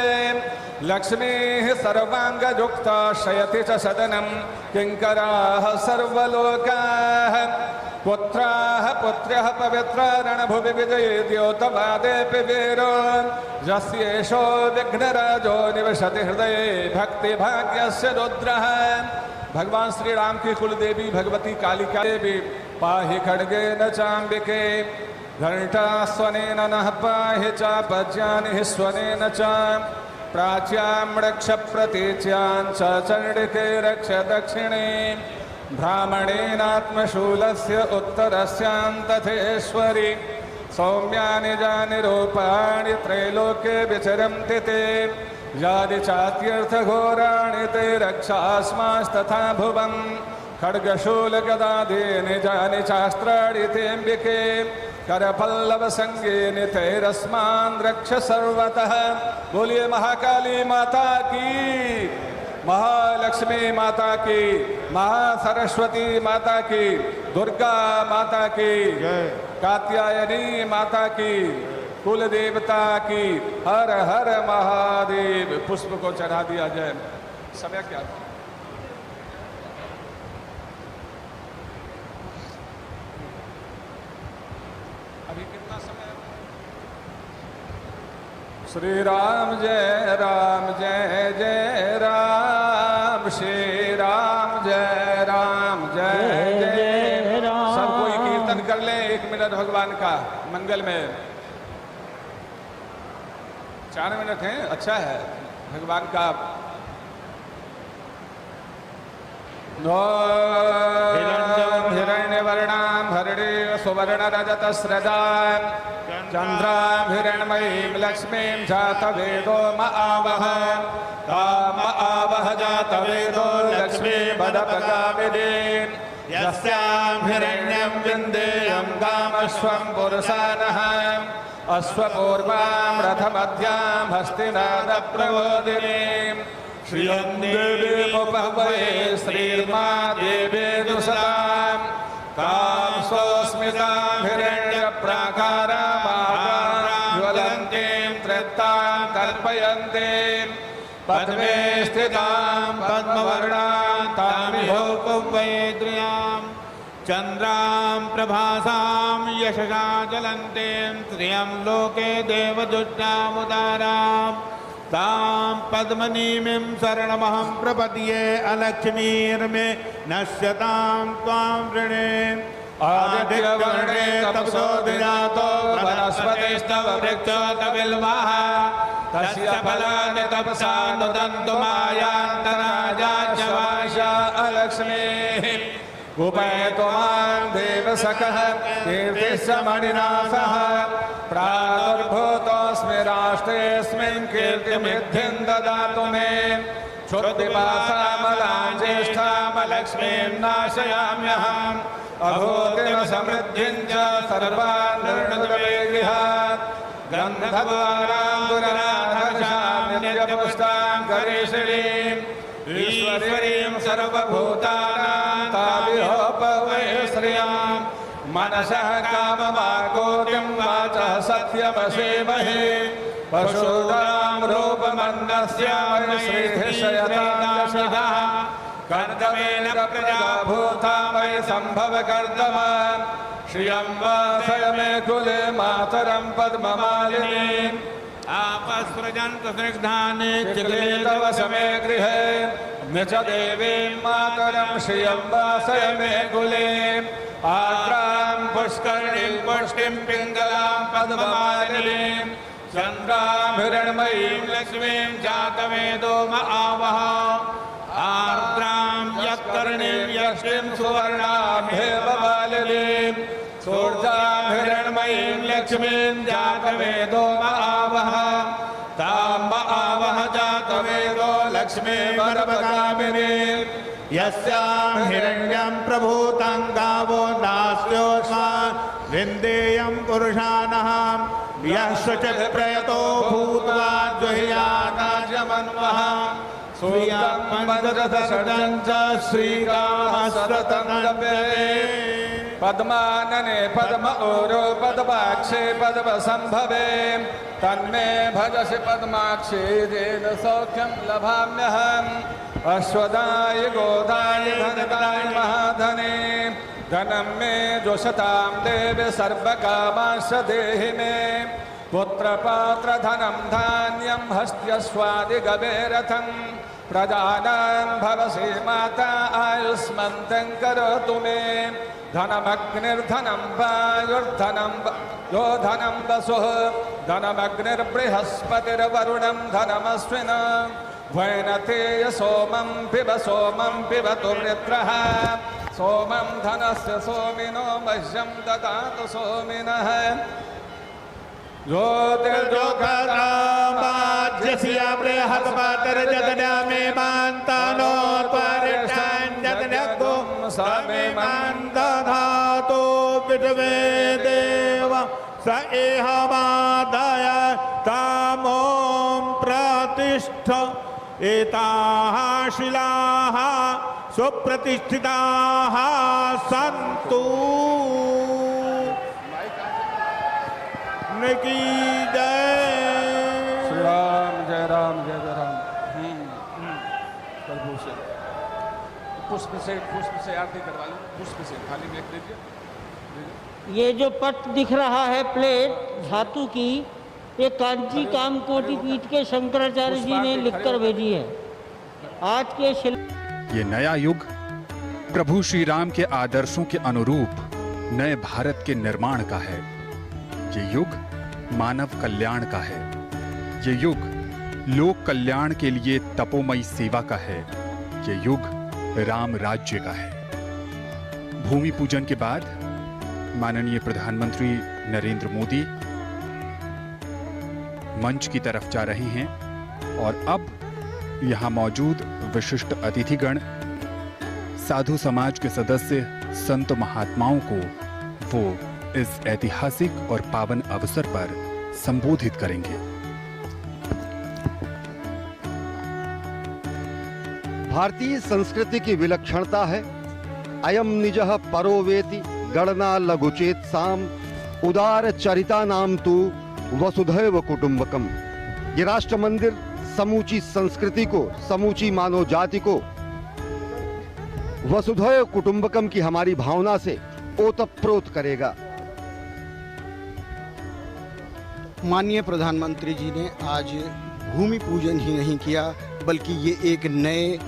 लक्ष्मीः सर्वाङ्गयुक्ता शयति च सदनं किङ्कराः सर्वलोकाः पुत्राः पुत्र्यः पवित्रा रणभुवि विजये द्योतवादेऽपि वीरो यस्येषो विघ्नराजो निवसति हृदये भक्तिभाग्यस्य रुद्रः। भगवान श्री राम की कुल देवी भगवती कालिका देवी पाहि खड्गेन चाम्बिके घण्टास्वनेन नः पाहि चापज्यानि स्वनेन च प्राच्यां रक्ष प्रतीच्यां च चण्डिके रक्ष दक्षिणे ब्राह्मणेनात्मशूलस्य उत्तरस्यां तथेश्वरि सौम्यानि जानि रूपाणि त्रैलोक्ये विचरन्ति ते यानि चात्यर्थघोराणि ते रक्षास्मास्तथा भुवन् खड्गशूलगदादीनि जानि चास्त्राणि तेऽम्बिके करपल्लवसङ्गीनि तैरस्मान् रक्ष सर्वतः। बोलिए महाकाली माता की, महालक्ष्मी माता की, महासरस्वती माता की, दुर्गा माता की, कात्यायनी माता की, कुल देवता की। हर हर महादेव। पुष्प को चढ़ा दिया जाए। समय क्या था? अभी कितना समय? श्री राम जय जय राम, श्री राम जय जय राम। सब कोई कीर्तन कर ले 1 मिनट भगवान का मंगल में। 4 मिनट है, अच्छा है भगवान का। हिरण्यवर्णां हरिणे सुवर्ण रजत स्रजां चंद्रां हिरण्मयीं लक्ष्मीं जातवेदो महावह ताम आवह जातवेदो लक्ष्मी पदपगामिनीं यस्यां हिरण्यं विन्देयं गामश्वं पुरुषानः अश्वपूर्वां रथमध्यां हस्तिनादप्रबोधिनीं श्रियं देवीमुपहवये श्रीर्मा देवेदुषदां तां स्वस्मितां हिरण्यप्राकारां ज्वलन्तीं तृप्तां कल्पयन्तीं पद्मे स्थितां पद्मवर्णां तामिहोपवैद्र्यां चन्द्रां प्रभासां यशसा ज्वलन्तीं श्रियं लोके देवदुष्टामुदारां तां पद्मनीमिं शरणमहं प्रपद्ये अलक्ष्मीर्मे नश्यतां त्वां वृणे आदित्यवर्णे तपसो विजातो वनस्पतिस्तव वृक्षोतबिल्वः तस्य फलानि तपसा नुदन्तु मायान्तराजाच्यवाशा अलक्ष्मीः उपैतो मां देवसखः कीर्तिश्च मणिना सह प्रादुर्भूतोऽस्मि राष्ट्रेऽस्मिन् कीर्तिमिद्धिं ददातु मे क्षुद्धिपासामलां ज्येष्ठामलक्ष्मीं नाशयाम्यहम् अभूतिं समृद्धिं च सर्वान् निर्णुतवेगिहात् गन्धद्वारां दुरनाथशाम्यपुष्टां करीषिणीं ईश्वरीं सर्वभूतानां ताभिहोपवये श्रियां मनसः काममाकोटिं वाचः सत्यमसेमहे पशूनां रूपमन्नस्यामि श्रीधिशयतादशः कर्दमेन प्रजा भूता मयि सम्भव कर्दम श्रियं वासय मे कुले मातरं पद्ममालिनीम् आपस्रजन्तु स्निग्धानि चिक्ले तव समे गृहे निच देवीं मातरं श्रियं वासय मे कुले आर्द्रां पुष्करिणीं पुष्टिं पिङ्गलां पद्ममालिनीं चन्द्रां हिरण्मयीं लक्ष्मीं जातवेदो महावः आर्द्रां यत्कर्णीं यष्टिं सुवर्णां हेममालिनीं सूर्यां हिरण्मयीं लक्ष्मीं जातवेदो महावः तां महावः जातवेदो लक्ष्मीं वरपगामिनीं यस्यां हिरण्यं प्रभूतं गावो दास्योऽस्मान् विन्देयं पुरुषानः यः शुचिः प्रयतो भूत्वा जुह्यादाजमन्वः सूर्यं पञ्चदशं च श्रीरामस्ततं लभ्यते पद्मानने पद्म ऊरो पद्माक्षे पद्मसम्भवे तन्मे भजसि पद्माक्षे येन सौख्यं लभाम्यहम् अश्वदाय गोदाय धनदाय महाधने धनं मे जोषतां देवी सर्वकामांश्च देहि मे पुत्रपात्रधनं धान्यं हस्त्यस्वादिगवेरथं प्रजानां भवसि माता आयुष्मन्तं करोतु मे धनमग्निर्धनं वायुर्धनं यो धनं वसुः धनमग्निर्बृहस्पतिर्वरुणं धनमस्विना वैनतेय सोमं पिब तुर्यत्रः सोमं धनस्य सोमिनो मह्यं ददातु सोमिनः ज्योतिर्जोखरामाज्यस्य बृहस्पतिर्जतनमे मान्तानो त्वरिष्ठाञ्जतनगो समे मान्तधातो विद्वे देव स एहमादय तामों प्रतिष्ठ एताः शिलाः सुप्रतिष्ठिताः सन्तु की जय। श्री राम जय राम जय जय राम। पुष्प से आरती करवा लो, पुष्प से थाली में एक दीजिए। ये जो पट दिख रहा है प्लेट धातु की, ये कांची कामकोटि पीठ के शंकराचार्य जी ने लिखकर भेजी है। आज के ये नया युग प्रभु श्री राम के आदर्शों के अनुरूप नए भारत के निर्माण का है। ये युग मानव कल्याण का है। ये युग लोक कल्याण के लिए तपोमयी सेवा का है। ये युग राम राज्य का है। भूमि पूजन के बाद माननीय प्रधानमंत्री नरेंद्र मोदी मंच की तरफ जा रहे हैं और अब यहाँ मौजूद विशिष्ट अतिथिगण, साधु समाज के सदस्य, संत महात्माओं को वो इस ऐतिहासिक और पावन अवसर पर संबोधित करेंगे। भारतीय संस्कृति की विलक्षणता है अयम निजः परो वेति गणना लघुचेत साम उदार चरिता नाम तु वसुधैव कुटुंबकम। ये राष्ट्र मंदिर समूची संस्कृति को, समूची मानव जाति को वसुधैव कुटुंबकम की हमारी भावना से ओतप्रोत करेगा। माननीय प्रधानमंत्री जी ने आज भूमि पूजन ही नहीं किया, बल्कि ये एक नए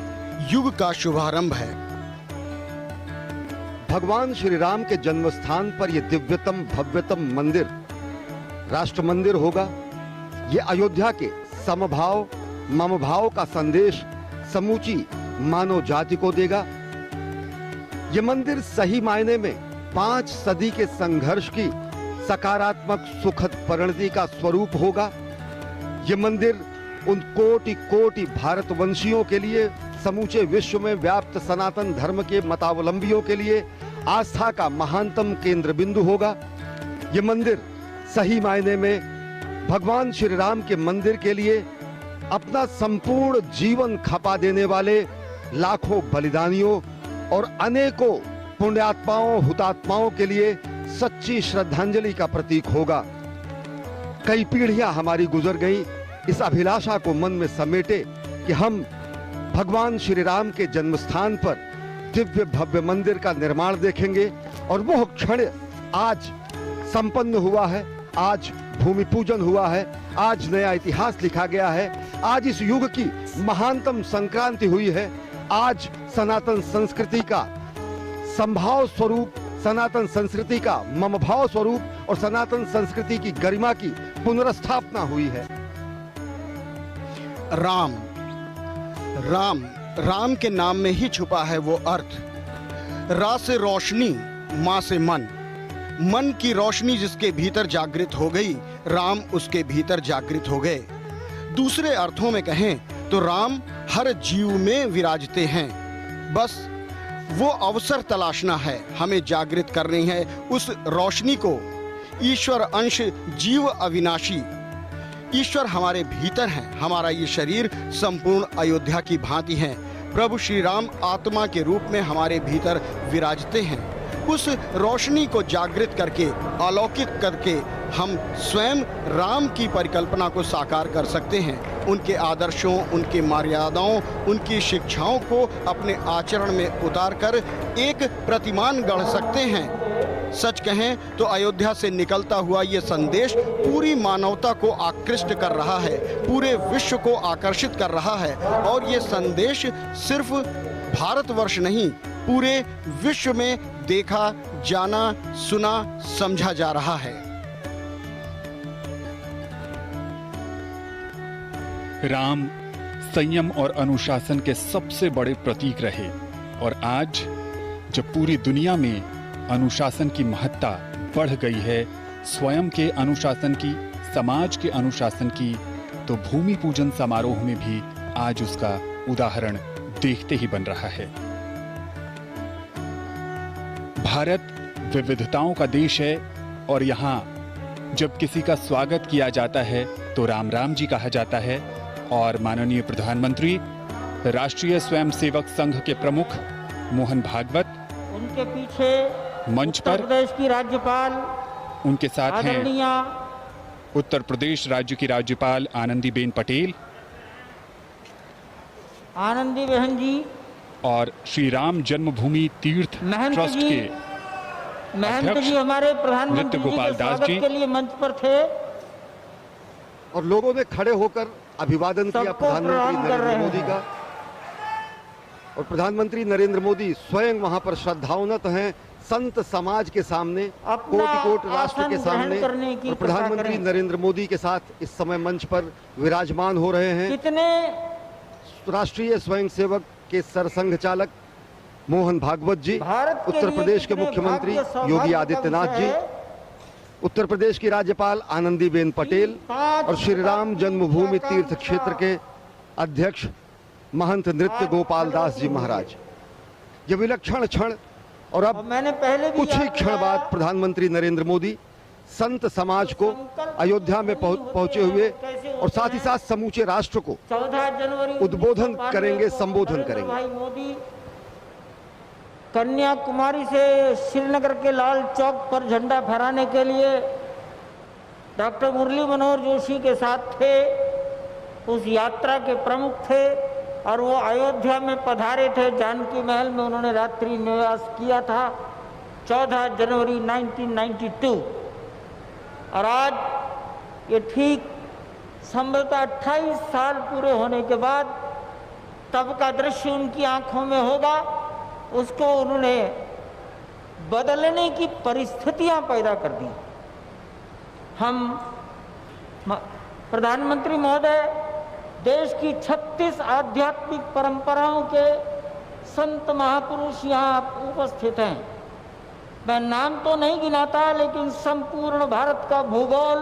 युग का शुभारंभ है। भगवान श्री राम के जन्म स्थान पर यह दिव्यतम भव्यतम मंदिर राष्ट्र मंदिर होगा। ये अयोध्या के समभाव ममभाव का संदेश समूची मानव जाति को देगा। ये मंदिर सही मायने में 5 सदी के संघर्ष की सकारात्मक सुखद परिणति का स्वरूप होगा। ये मंदिर उन कोटि कोटि भारतवंशियों के लिए, समूचे विश्व में व्याप्त सनातन धर्म के मतावलंबियों के लिए आस्था का महानतम केंद्र बिंदु होगा। ये मंदिर सही मायने में भगवान श्री राम के मंदिर के लिए अपना संपूर्ण जीवन खपा देने वाले लाखों बलिदानियों और अनेकों पुण्यात्माओं हुतात्माओं के लिए सच्ची श्रद्धांजलि का प्रतीक होगा। कई पीढ़ियां हमारी गुजर गई इस अभिलाषा को मन में समेटे कि हम भगवान श्री राम के जन्मस्थान पर दिव्य भव्य मंदिर का निर्माण देखेंगे और वह क्षण आज संपन्न हुआ है। आज भूमि पूजन हुआ है, आज नया इतिहास लिखा गया है, आज इस युग की महानतम संक्रांति हुई है। आज सनातन संस्कृति का संभाव स्वरूप, सनातन संस्कृति का ममभाव स्वरूप और सनातन संस्कृति की गरिमा की पुनर्स्थापना हुई है। राम राम राम के नाम में ही छुपा है वो अर्थ। रा से रोशनी, माँ से मन, मन की रोशनी जिसके भीतर जागृत हो गई, राम उसके भीतर जागृत हो गए। दूसरे अर्थों में कहें तो राम हर जीव में विराजते हैं। बस वो अवसर तलाशना है, हमें जागृत करनी है उस रोशनी को। ईश्वर अंश जीव अविनाशी, ईश्वर हमारे भीतर हैं। हमारा ये शरीर संपूर्ण अयोध्या की भांति है। प्रभु श्री राम आत्मा के रूप में हमारे भीतर विराजते हैं। उस रोशनी को जागृत करके, अलौकिक करके हम स्वयं राम की परिकल्पना को साकार कर सकते हैं। उनके आदर्शों, उनके मर्यादाओं, उनकी शिक्षाओं को अपने आचरण में उतारकर एक प्रतिमान गढ़ सकते हैं। सच कहें तो अयोध्या से निकलता हुआ ये संदेश पूरी मानवता को आकृष्ट कर रहा है, पूरे विश्व को आकर्षित कर रहा है। और ये संदेश सिर्फ भारतवर्ष नहीं, पूरे विश्व में देखा जाना, सुना, समझा जा रहा है। राम संयम और अनुशासन के सबसे बड़े प्रतीक रहे और आज जब पूरी दुनिया में अनुशासन की महत्ता बढ़ गई है, स्वयं के अनुशासन की, समाज के अनुशासन की, तो भूमि पूजन समारोह में भी आज उसका उदाहरण देखते ही बन रहा है। भारत विविधताओं का देश है और यहाँ जब किसी का स्वागत किया जाता है तो राम राम जी कहा जाता है और माननीय प्रधानमंत्री, राष्ट्रीय स्वयंसेवक संघ के प्रमुख मोहन भागवत, उनके पीछे मंच उत्तर पर प्रदेश की राज्यपाल उनके साथ हैं आदरणीय उत्तर प्रदेश राज्य की राज्यपाल आनंदीबेन पटेल आनंदी बहन जी और श्री राम जन्मभूमि तीर्थ महंत ट्रस्ट जी, के महंत अध्यक्ष जी हमारे प्रधानमंत्री नृत्य जी गोपाल के दास स्वागत जी। के लिए मंच पर थे। और लोगों ने खड़े होकर अभिवादन किया सबको प्रधानमंत्री प्रणाम कर नरेंद्र रहे मोदी हैं। का। और प्रधानमंत्री नरेंद्र मोदी स्वयं वहां पर श्रद्धावनत हैं संत समाज के सामने, अपना कोटि कोटि राष्ट्र के आसन ग्रहण सामने। करने की और कृपा प्रधानमंत्री करें। नरेंद्र मोदी के साथ इस समय मंच पर विराजमान हो रहे हैं कितने राष्ट्रीय स्वयंसेवक के सरसंघ चालक मोहन भागवत जी, भारत के उत्तर लिए प्रदेश के कितने मुख्यमंत्री भाग्य सौभाग्य योगी का आदित्यनाथ विषय जी, है। उत्तर प्रदेश की राज्यपाल आनंदीबेन पटेल पांच और श्री राम जन्मभूमि शताब्दी तीर्थ क्षेत्र के अध्यक्ष महंत नृत्य गोपाल दास जी महाराज। ये विलक्षण क्षण। और और अब मैंने पहले भी कुछ ही याद क्षण दिलाया, बाद प्रधानमंत्री नरेंद्र मोदी संत समाज को अयोध्या में पहुंचे हुए और साथ ही साथ समूचे राष्ट्र को 14 जनवरी उद्बोधन 1992 करेंगे, को संबोधन नरेंद्र करेंगे। भाई मोदी कन्याकुमारी से श्रीनगर के लाल चौक पर झंडा फहराने के लिए डॉक्टर मुरली मनोहर जोशी के साथ थे, उस यात्रा के प्रमुख थे और वो अयोध्या में पधारे थे। जानकी महल में उन्होंने रात्रि निवास किया था 14 जनवरी 1992। और आज ये ठीक संभवतः 28 साल पूरे होने के बाद तब का दृश्य उनकी आंखों में होगा, उसको उन्होंने बदलने की परिस्थितियां पैदा कर दी। हम प्रधानमंत्री महोदय देश की 36 आध्यात्मिक परंपराओं के संत महापुरुष यहाँ उपस्थित हैं। मैं नाम तो नहीं गिनाता, लेकिन संपूर्ण भारत का भूगोल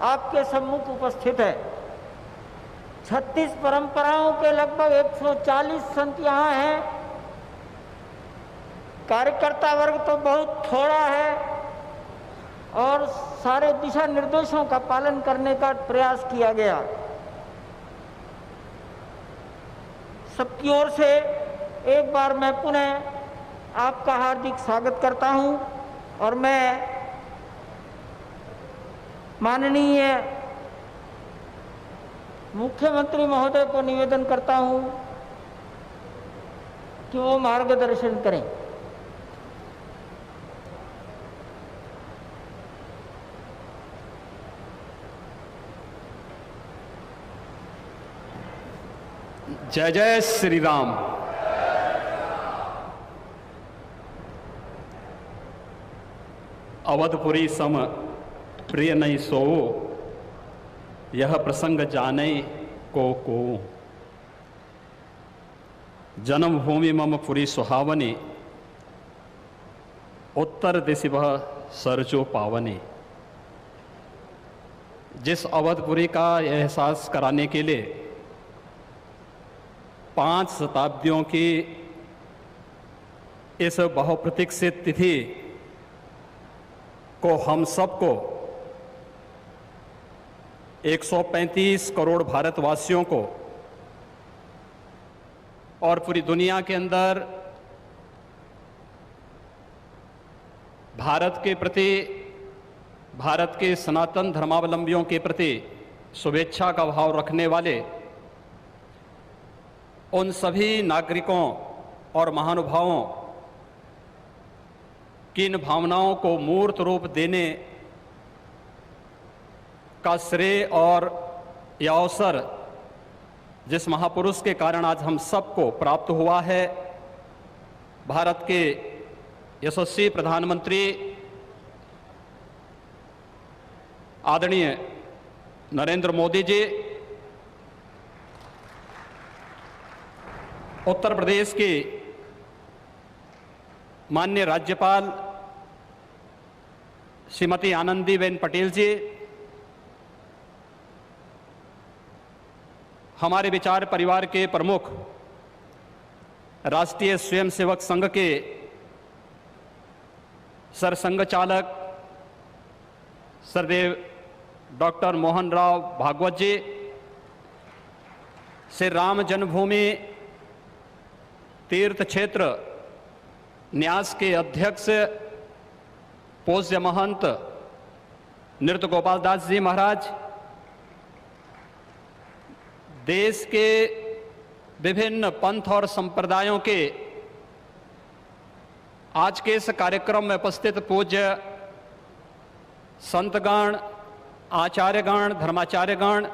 आपके सम्मुख उपस्थित है। 36 परंपराओं के लगभग 140 संत यहाँ हैं। कार्यकर्ता वर्ग तो बहुत थोड़ा है और सारे दिशा निर्देशों का पालन करने का प्रयास किया गया। सबकी ओर से एक बार मैं पुनः आपका हार्दिक स्वागत करता हूं और मैं माननीय मुख्यमंत्री महोदय को निवेदन करता हूं कि वो मार्गदर्शन करें। जय जय श्री राम। अवधपुरी सम प्रिय नहीं सोओ, यह प्रसंग जाने को जन्मभूमि मम पुरी सुहावनी, उत्तर दिशि वह सरजो पावनी। जिस अवधपुरी का एहसास कराने के लिए 5 शताब्दियों की इस बहुप्रतीक्षित तिथि को हम सबको 135 करोड़ भारतवासियों को और पूरी दुनिया के अंदर भारत के प्रति, भारत के सनातन धर्मावलंबियों के प्रति शुभेच्छा का भाव रखने वाले उन सभी नागरिकों और महानुभावों की इन भावनाओं को मूर्त रूप देने का श्रेय और यह अवसर जिस महापुरुष के कारण आज हम सबको प्राप्त हुआ है, भारत के यशस्वी प्रधानमंत्री आदरणीय नरेंद्र मोदी जी, उत्तर प्रदेश की माननीय राज्यपाल श्रीमती आनंदीबेन पटेल जी, हमारे विचार परिवार के प्रमुख राष्ट्रीय स्वयंसेवक संघ के सरसंघ चालक सरदेव डॉक्टर मोहन राव भागवत जी, श्री राम जन्मभूमि तीर्थ क्षेत्र न्यास के अध्यक्ष पूज्य महंत नृत्य गोपाल दास जी महाराज, देश के विभिन्न पंथ और संप्रदायों के आज के इस कार्यक्रम में उपस्थित पूज्य संतगण, आचार्यगण, धर्माचार्यगण,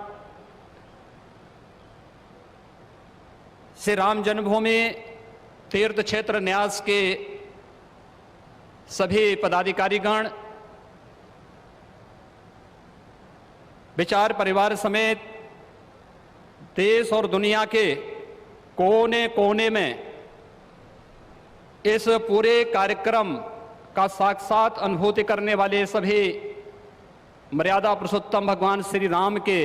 श्री राम जन्मभूमि तीर्थ क्षेत्र न्यास के सभी पदाधिकारीगण, विचार परिवार समेत देश और दुनिया के कोने कोने में इस पूरे कार्यक्रम का साक्षात अनुभूति करने वाले सभी मर्यादा पुरुषोत्तम भगवान श्री राम के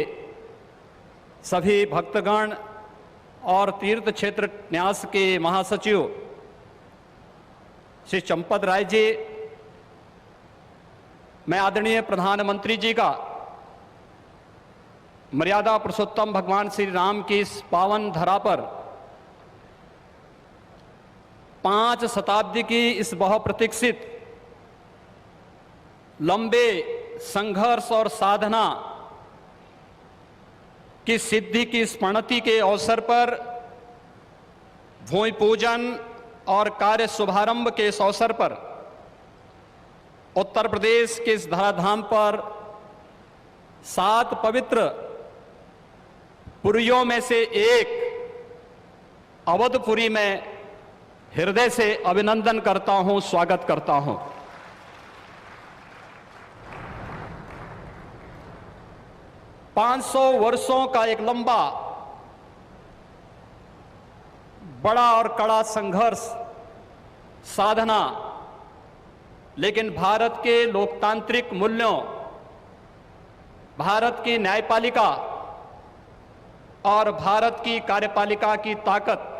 सभी भक्तगण और तीर्थ क्षेत्र न्यास के महासचिव श्री चंपत राय जी, मैं आदरणीय प्रधानमंत्री जी का मर्यादा पुरुषोत्तम भगवान श्री राम की इस पावन धरा पर 5 शताब्दी की इस बहुप्रतीक्षित लंबे संघर्ष और साधना की सिद्धि की स्मृति के अवसर पर भूमि पूजन और कार्य शुभारंभ के इस अवसर पर उत्तर प्रदेश के इस धराधाम पर 7 पवित्र पुरियों में से एक अवधपुरी में हृदय से अभिनंदन करता हूं, स्वागत करता हूं। पांच 500 वर्षों का एक लंबा बड़ा और कड़ा संघर्ष, साधना, लेकिन भारत के लोकतांत्रिक मूल्यों, भारत की न्यायपालिका और भारत की कार्यपालिका की ताकत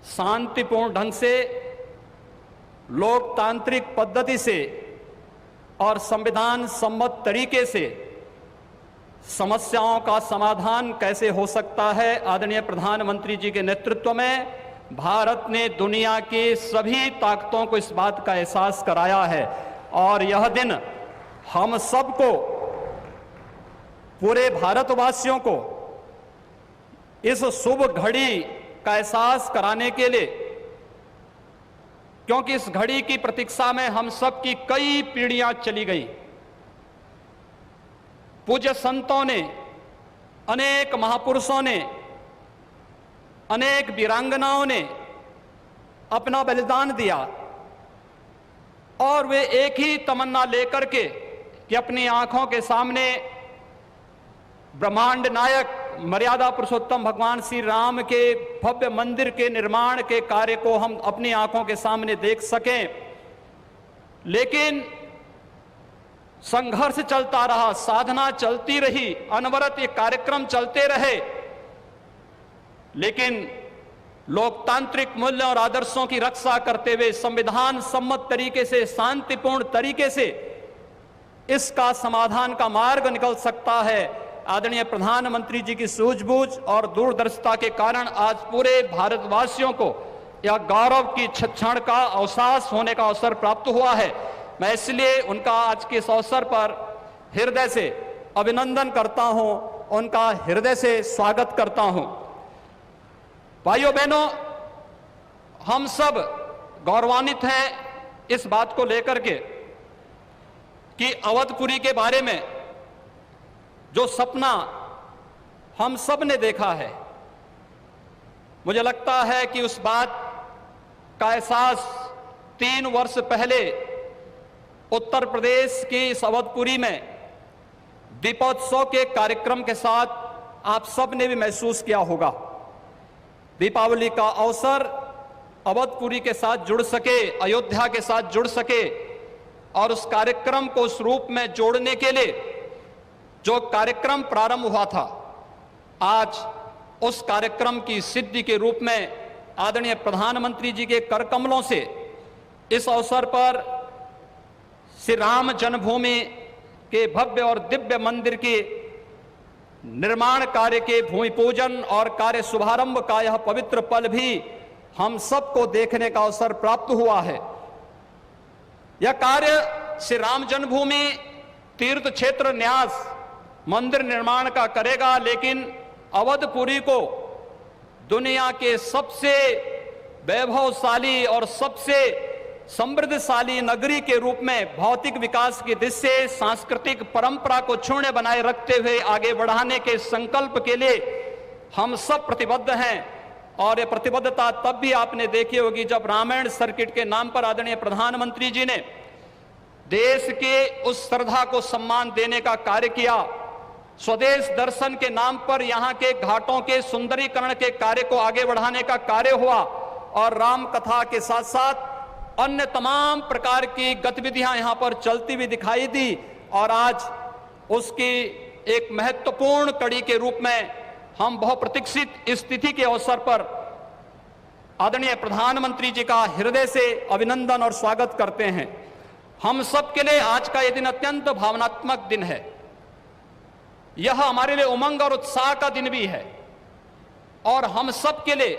शांतिपूर्ण ढंग से, लोकतांत्रिक पद्धति से और संविधान सम्मत तरीके से समस्याओं का समाधान कैसे हो सकता है, आदरणीय प्रधानमंत्री जी के नेतृत्व में भारत ने दुनिया की सभी ताकतों को इस बात का एहसास कराया है। और यह दिन हम सबको, पूरे भारतवासियों को इस शुभ घड़ी का एहसास कराने के लिए, क्योंकि इस घड़ी की प्रतीक्षा में हम सब की कई पीढ़ियां चली गई। पूज्य संतों ने, अनेक महापुरुषों ने, अनेक वीरांगनाओं ने अपना बलिदान दिया और वे एक ही तमन्ना लेकर के कि अपनी आंखों के सामने ब्रह्मांड नायक मर्यादा पुरुषोत्तम भगवान श्री राम के भव्य मंदिर के निर्माण के कार्य को हम अपनी आंखों के सामने देख सकें। लेकिन संघर्ष चलता रहा, साधना चलती रही, अनवरत ये कार्यक्रम चलते रहे, लेकिन लोकतांत्रिक मूल्यों और आदर्शों की रक्षा करते हुए संविधान सम्मत तरीके से, शांतिपूर्ण तरीके से इसका समाधान का मार्ग निकल सकता है। आदरणीय प्रधानमंत्री जी की सूझबूझ और दूरदर्शिता के कारण आज पूरे भारतवासियों को यह गौरव की क्षण का अवकाश होने का अवसर प्राप्त हुआ है। मैं इसलिए उनका आज के इस अवसर पर हृदय से अभिनंदन करता हूं, उनका हृदय से स्वागत करता हूं। भाइयों बहनों, हम सब गौरवान्वित हैं इस बात को लेकर के कि अवधपुरी के बारे में जो सपना हम सब ने देखा है, मुझे लगता है कि उस बात का एहसास 3 वर्ष पहले उत्तर प्रदेश की इस अवधपुरी में दीपोत्सव के कार्यक्रम के साथ आप सब ने भी महसूस किया होगा। दीपावली का अवसर अवधपुरी के साथ जुड़ सके, अयोध्या के साथ जुड़ सके और उस कार्यक्रम को उस रूप में जोड़ने के लिए जो कार्यक्रम प्रारंभ हुआ था, आज उस कार्यक्रम की सिद्धि के रूप में आदरणीय प्रधानमंत्री जी के कर कमलों से इस अवसर पर श्री राम जन्मभूमि के भव्य और दिव्य मंदिर के निर्माण कार्य के भूमि पूजन और कार्य शुभारंभ का यह पवित्र पल भी हम सबको देखने का अवसर प्राप्त हुआ है। यह कार्य श्री राम जन्मभूमि तीर्थ क्षेत्र न्यास मंदिर निर्माण का करेगा, लेकिन अवधपुरी को दुनिया के सबसे वैभवशाली और सबसे समृद्धशाली नगरी के रूप में भौतिक विकास की दृष्टि से सांस्कृतिक परंपरा को क्षुण्ण बनाए रखते हुए आगे बढ़ाने के संकल्प के लिए हम सब प्रतिबद्ध हैं। और ये प्रतिबद्धता तब भी आपने देखी होगी जब रामायण सर्किट के नाम पर आदरणीय प्रधानमंत्री जी ने देश के उस श्रद्धा को सम्मान देने का कार्य किया। स्वदेश दर्शन के नाम पर यहाँ के घाटों के सुंदरीकरण के कार्य को आगे बढ़ाने का कार्य हुआ और राम कथा के साथ साथ अन्य तमाम प्रकार की गतिविधियां यहां पर चलती हुई दिखाई दी। और आज उसकी एक महत्वपूर्ण कड़ी के रूप में हम बहुप्रतीक्षित स्थिति के अवसर पर आदरणीय प्रधानमंत्री जी का हृदय से अभिनंदन और स्वागत करते हैं। हम सबके लिए आज का यह दिन अत्यंत भावनात्मक दिन है। यह हमारे लिए उमंग और उत्साह का दिन भी है और हम सबके लिए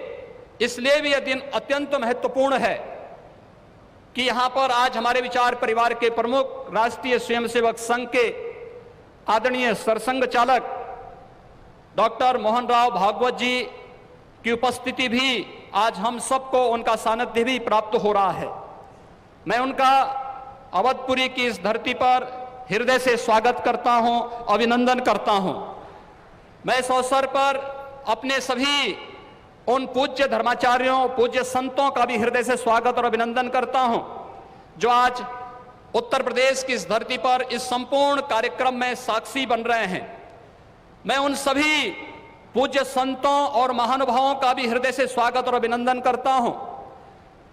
इसलिए भी यह दिन अत्यंत महत्वपूर्ण है कि यहां पर आज हमारे विचार परिवार के प्रमुख राष्ट्रीय स्वयंसेवक संघ के आदरणीय सरसंघ चालक डॉक्टर मोहन राव भागवत जी की उपस्थिति भी आज हम सबको उनका सानिध्य भी प्राप्त हो रहा है। मैं उनका अवधपुरी की इस धरती पर हृदय से स्वागत करता हूं, अभिनंदन करता हूं। मैं इस अवसर पर अपने सभी उन पूज्य धर्माचार्यों, पूज्य संतों का भी हृदय से स्वागत और अभिनंदन करता हूं जो आज उत्तर प्रदेश की इस धरती पर इस संपूर्ण कार्यक्रम में साक्षी बन रहे हैं। मैं उन सभी पूज्य संतों और महानुभावों का भी हृदय से स्वागत और अभिनंदन करता हूं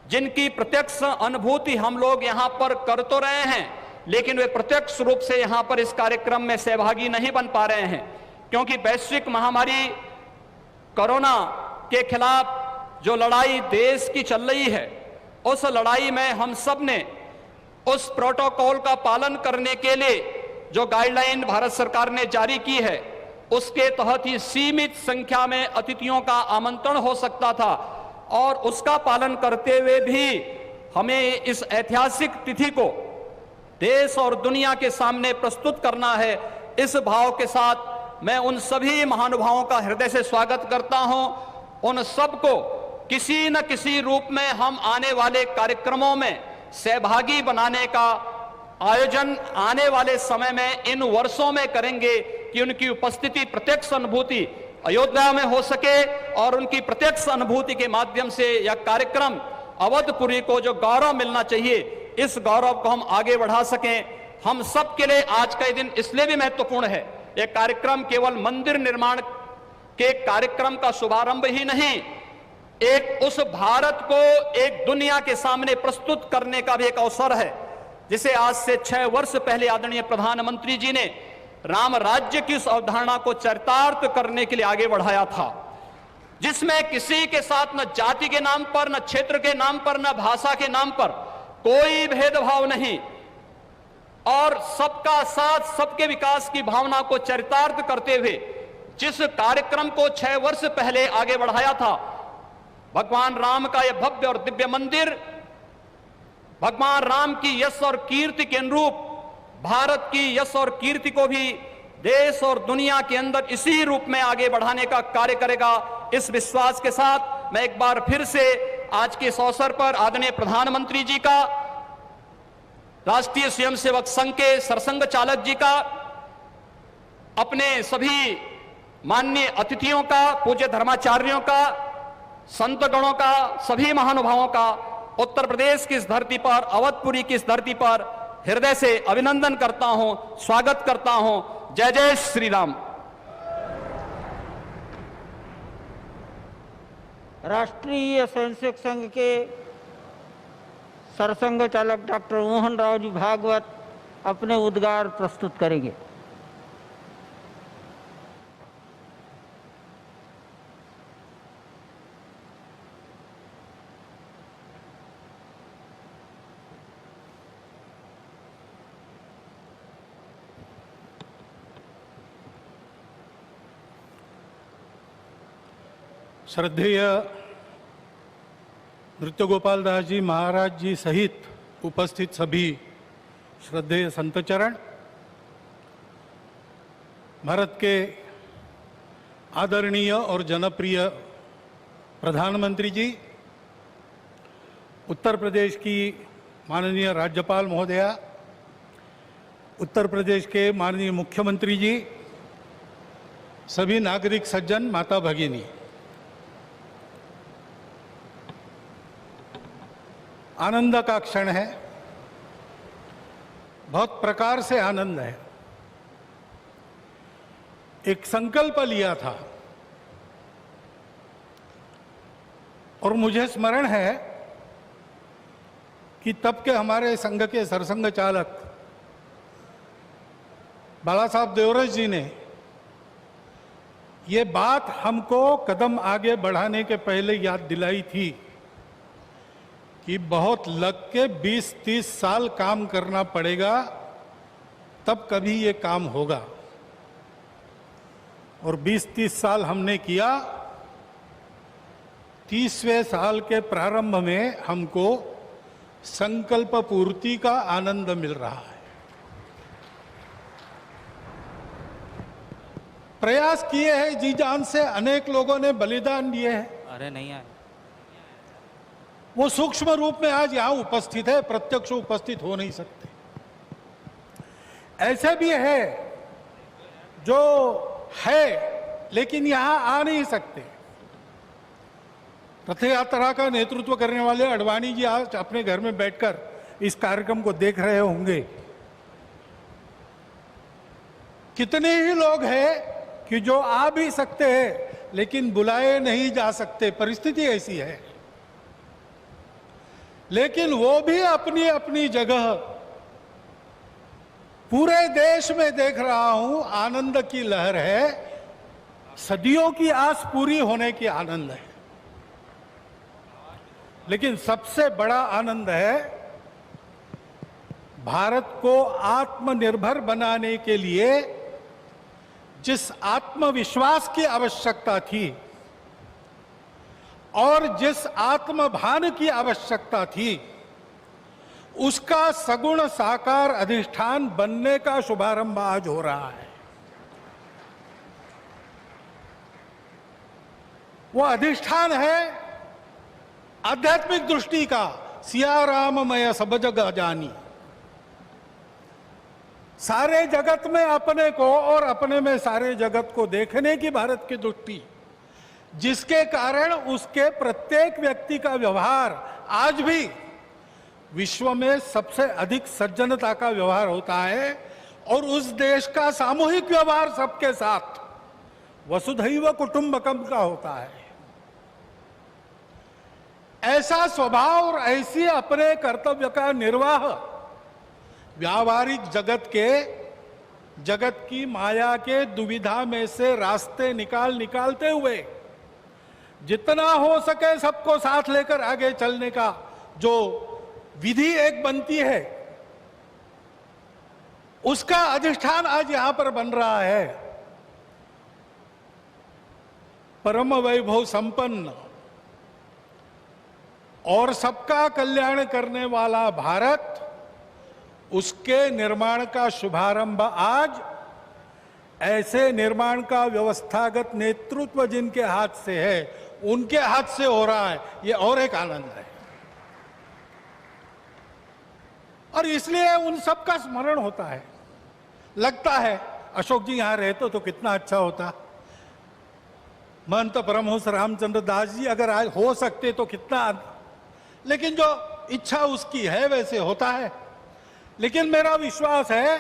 जिनकी प्रत्यक्ष अनुभूति हम लोग यहां पर कर तो रहे हैं, लेकिन वे प्रत्यक्ष रूप से यहां पर इस कार्यक्रम में सहभागी नहीं बन पा रहे हैं क्योंकि वैश्विक महामारी कोरोना के खिलाफ जो लड़ाई देश की चल रही है, उस लड़ाई में हम सब ने उस प्रोटोकॉल का पालन करने के लिए जो गाइडलाइन भारत सरकार ने जारी की है उसके तहत ही सीमित संख्या में अतिथियों का आमंत्रण हो सकता था और उसका पालन करते हुए भी हमें इस ऐतिहासिक तिथि को देश और दुनिया के सामने प्रस्तुत करना है। इस भाव के साथ मैं उन सभी महानुभावों का हृदय से स्वागत करता हूं। उन सबको किसी न किसी रूप में हम आने वाले कार्यक्रमों में सहभागी बनाने का आयोजन आने वाले समय में इन वर्षों में करेंगे कि उनकी उपस्थिति प्रत्यक्ष अनुभूति अयोध्या में हो सके और उनकी प्रत्यक्ष अनुभूति के माध्यम से यह कार्यक्रम अवधपुरी को जो गौरव मिलना चाहिए, इस गौरव को हम आगे बढ़ा सकें। हम सब के लिए आज का दिन इसलिए भी महत्वपूर्ण है। यह कार्यक्रम केवल मंदिर निर्माण के कार्यक्रम का शुभारंभ ही नहीं, एक उस भारत को एक दुनिया के सामने प्रस्तुत करने का भी एक अवसर है जिसे आज से 6 वर्ष पहले आदरणीय प्रधानमंत्री जी ने राम राज्य की उस अवधारणा को चरितार्थ करने के लिए आगे बढ़ाया था, जिसमें किसी के साथ न जाति के नाम पर, न क्षेत्र के नाम पर, न भाषा के नाम पर कोई भेदभाव नहीं और सबका साथ सबके विकास की भावना को चरितार्थ करते हुए जिस कार्यक्रम को 6 वर्ष पहले आगे बढ़ाया था, भगवान राम का यह भव्य और दिव्य मंदिर भगवान राम की यश और कीर्ति के अनुरूप भारत की यश और कीर्ति को भी देश और दुनिया के अंदर इसी रूप में आगे बढ़ाने का कार्य करेगा। इस विश्वास के साथ मैं एक बार फिर से आज के इस अवसर पर आदरणीय प्रधानमंत्री जी का, राष्ट्रीय स्वयंसेवक संघ के सरसंघ चालक जी का, अपने सभी माननीय अतिथियों का, पूज्य धर्माचार्यों का, संतगणों का, सभी महानुभावों का उत्तर प्रदेश की इस धरती पर, अवधपुरी की इस धरती पर हृदय से अभिनंदन करता हूं, स्वागत करता हूं। जय जय श्री राम। राष्ट्रीय स्वयंसेवक संघ के सरसंघ चालक डॉक्टर मोहन राव जी भागवत अपने उद्गार प्रस्तुत करेंगे। श्रद्धेय नृत्य गोपाल दास जी महाराज जी सहित उपस्थित सभी श्रद्धेय संतचरण, भारत के आदरणीय और जनप्रिय प्रधानमंत्री जी, उत्तर प्रदेश की माननीय राज्यपाल महोदया, उत्तर प्रदेश के माननीय मुख्यमंत्री जी, सभी नागरिक सज्जन, माता भगिनी, आनंद का क्षण है, बहुत प्रकार से आनंद है। एक संकल्प लिया था और मुझे स्मरण है कि तब के हमारे संघ के सरसंघ चालक बाला साहब देवरस जी ने ये बात हमको कदम आगे बढ़ाने के पहले याद दिलाई थी कि बहुत लग के 20-30 साल काम करना पड़ेगा, तब कभी ये काम होगा। और 20-30 साल हमने किया। 30वें साल के प्रारंभ में हमको संकल्प पूर्ति का आनंद मिल रहा है। प्रयास किए हैं जी जान से, अनेक लोगों ने बलिदान दिए हैं। अरे नहीं आए, वो सूक्ष्म रूप में आज यहां उपस्थित है, प्रत्यक्ष उपस्थित हो नहीं सकते। ऐसे भी है जो है लेकिन यहां आ नहीं सकते। रथ यात्रा का नेतृत्व करने वाले अडवाणी जी आज अपने घर में बैठकर इस कार्यक्रम को देख रहे होंगे। कितने ही लोग हैं कि जो आ भी सकते हैं लेकिन बुलाए नहीं जा सकते, परिस्थिति ऐसी है। लेकिन वो भी अपनी अपनी जगह, पूरे देश में देख रहा हूं आनंद की लहर है, सदियों की आस पूरी होने की आनंद है। लेकिन सबसे बड़ा आनंद है भारत को आत्मनिर्भर बनाने के लिए जिस आत्मविश्वास की आवश्यकता थी और जिस आत्मभान की आवश्यकता थी, उसका सगुण साकार अधिष्ठान बनने का शुभारंभ आज हो रहा है। वो अधिष्ठान है आध्यात्मिक दृष्टि का, सिया राममय सब जग जानी। सारे जगत में अपने को और अपने में सारे जगत को देखने की भारत की दृष्टि, जिसके कारण उसके प्रत्येक व्यक्ति का व्यवहार आज भी विश्व में सबसे अधिक सज्जनता का व्यवहार होता है और उस देश का सामूहिक व्यवहार सबके साथ वसुधैव कुटुंबकम का होता है। ऐसा स्वभाव और ऐसी अपने कर्तव्य का निर्वाह व्यावहारिक जगत की माया के दुविधा में से रास्ते निकालते हुए जितना हो सके सबको साथ लेकर आगे चलने का जो विधि एक बनती है, उसका अधिष्ठान आज यहां पर बन रहा है। परम वैभव संपन्न और सबका कल्याण करने वाला भारत, उसके निर्माण का शुभारंभ आज ऐसे निर्माण का व्यवस्थागत नेतृत्व जिनके हाथ से है, उनके हाथ से हो रहा है। ये और एक आनंद है और इसलिए उन सब का स्मरण होता है। लगता है अशोक जी यहां रहते तो कितना अच्छा होता, महंत परमहंस रामचंद्र दास जी अगर आज हो सकते तो कितना, लेकिन जो इच्छा उसकी है वैसे होता है। लेकिन मेरा विश्वास है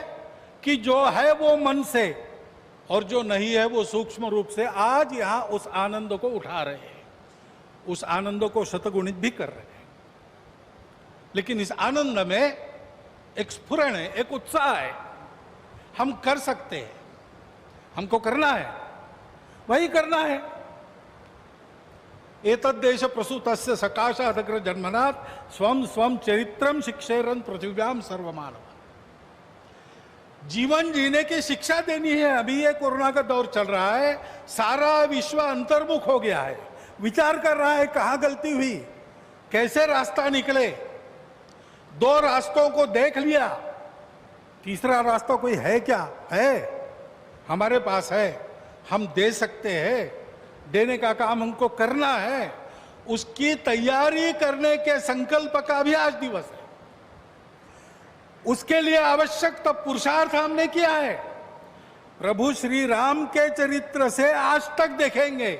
कि जो है वो मन से और जो नहीं है वो सूक्ष्म रूप से आज यहां उस आनंद को उठा रहे हैं, उस आनंद को शतगुणित भी कर रहे हैं। लेकिन इस आनंद में एक स्फुरण है, एक उत्साह है, हम कर सकते हैं, हमको करना है, वही करना है। एतद्देश प्रसूतस्य सकाशादग्र जन्मनात् स्वम स्वम चरित्रम शिक्षेरन पृथिव्याम सर्वमानव। जीवन जीने की शिक्षा देनी है। अभी ये कोरोना का दौर चल रहा है, सारा विश्व अंतर्मुख हो गया है, विचार कर रहा है कहां गलती हुई, कैसे रास्ता निकले। दो रास्तों को देख लिया, तीसरा रास्ता कोई है क्या? है, हमारे पास है, हम दे सकते हैं, देने का काम हमको करना है। उसकी तैयारी करने के संकल्प का भी आज दिवस है। उसके लिए आवश्यक तब पुरुषार्थ हमने किया है। प्रभु श्री राम के चरित्र से आज तक देखेंगे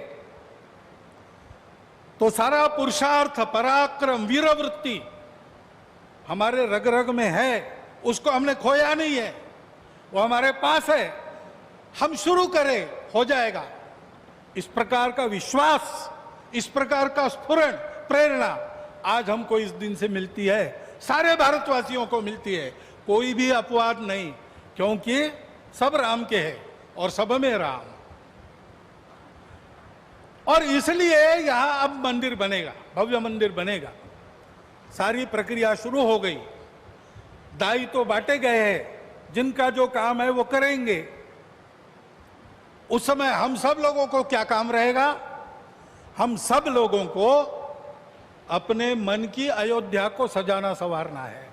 तो सारा पुरुषार्थ, पराक्रम, वीरवृत्ति हमारे रग रग में है, उसको हमने खोया नहीं है, वो हमारे पास है। हम शुरू करें, हो जाएगा। इस प्रकार का विश्वास, इस प्रकार का स्फुरण, प्रेरणा आज हमको इस दिन से मिलती है, सारे भारतवासियों को मिलती है। कोई भी अपवाद नहीं, क्योंकि सब राम के हैं और सब में राम। और इसलिए यहां अब मंदिर बनेगा, भव्य मंदिर बनेगा। सारी प्रक्रिया शुरू हो गई, दाई तो बांटे गए हैं, जिनका जो काम है वो करेंगे। उस समय हम सब लोगों को क्या काम रहेगा? हम सब लोगों को अपने मन की अयोध्या को सजाना संवारना है।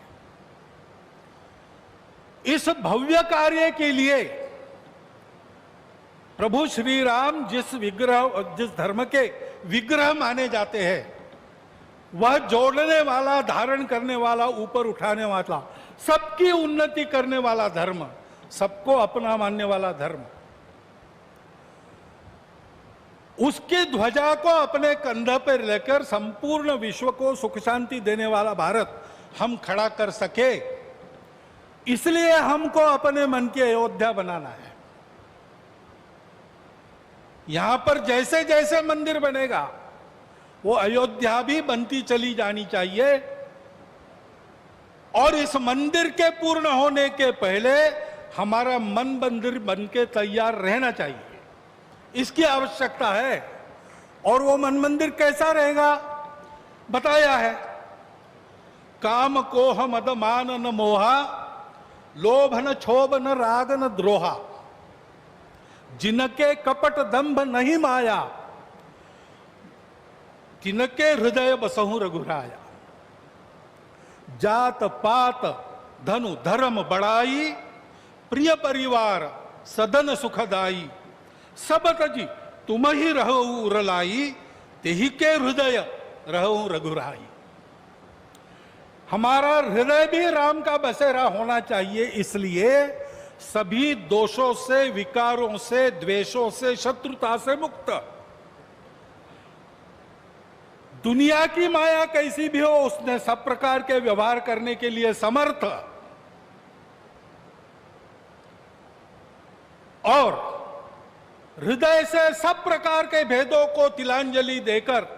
इस भव्य कार्य के लिए प्रभु श्री राम जिस धर्म के विग्रह माने जाते हैं, वह जोड़ने वाला, धारण करने वाला, ऊपर उठाने वाला, सबकी उन्नति करने वाला धर्म, सबको अपना मानने वाला धर्म, उसकी ध्वजा को अपने कंधा पर लेकर संपूर्ण विश्व को सुख शांति देने वाला भारत हम खड़ा कर सके, इसलिए हमको अपने मन की अयोध्या बनाना है। यहां पर जैसे जैसे मंदिर बनेगा वो अयोध्या भी बनती चली जानी चाहिए। और इस मंदिर के पूर्ण होने के पहले हमारा मन मंदिर बनके तैयार रहना चाहिए, इसकी आवश्यकता है। और वो मन मंदिर कैसा रहेगा बताया है। काम कोह मद मान न मोहा, लोभ न क्षोभ न राग न द्रोहा, जिनके कपट दंभ नहीं माया, तिनके हृदय बसहु रघुराया। जात पात धनु धर्म बड़ाई, प्रिय परिवार सदन सुखदाई, सब तजी तुम ही रहो उरलाई, तेहि के हृदय रहो रघुराई। हमारा हृदय भी राम का बसेरा होना चाहिए। इसलिए सभी दोषों से, विकारों से, द्वेषों से, शत्रुता से मुक्त। दुनिया की माया कैसी भी हो, उसने सब प्रकार के व्यवहार करने के लिए समर्थ। और हृदय से सब प्रकार के भेदों को तिलांजलि देकर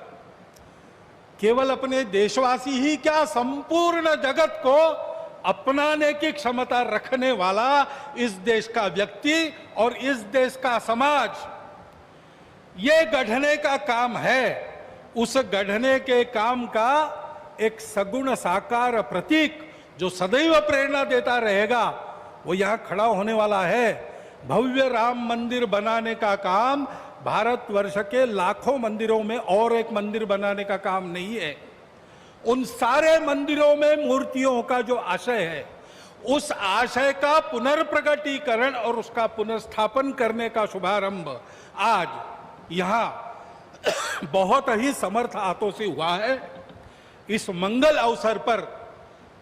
केवल अपने देशवासी ही क्या, संपूर्ण जगत को अपनाने की क्षमता रखने वाला इस देश का व्यक्ति और इस देश का समाज, ये गढ़ने का काम है। उस गढ़ने के काम का एक सगुण साकार प्रतीक जो सदैव प्रेरणा देता रहेगा, वो यहां खड़ा होने वाला है। भव्य राम मंदिर बनाने का काम भारतवर्ष के लाखों मंदिरों में और एक मंदिर बनाने का काम नहीं है। उन सारे मंदिरों में मूर्तियों का जो आशय है, उस आशय का पुनर्प्रगटीकरण और उसका पुनर्स्थापन करने का शुभारंभ आज यहां बहुत ही समर्थ हाथों से हुआ है। इस मंगल अवसर पर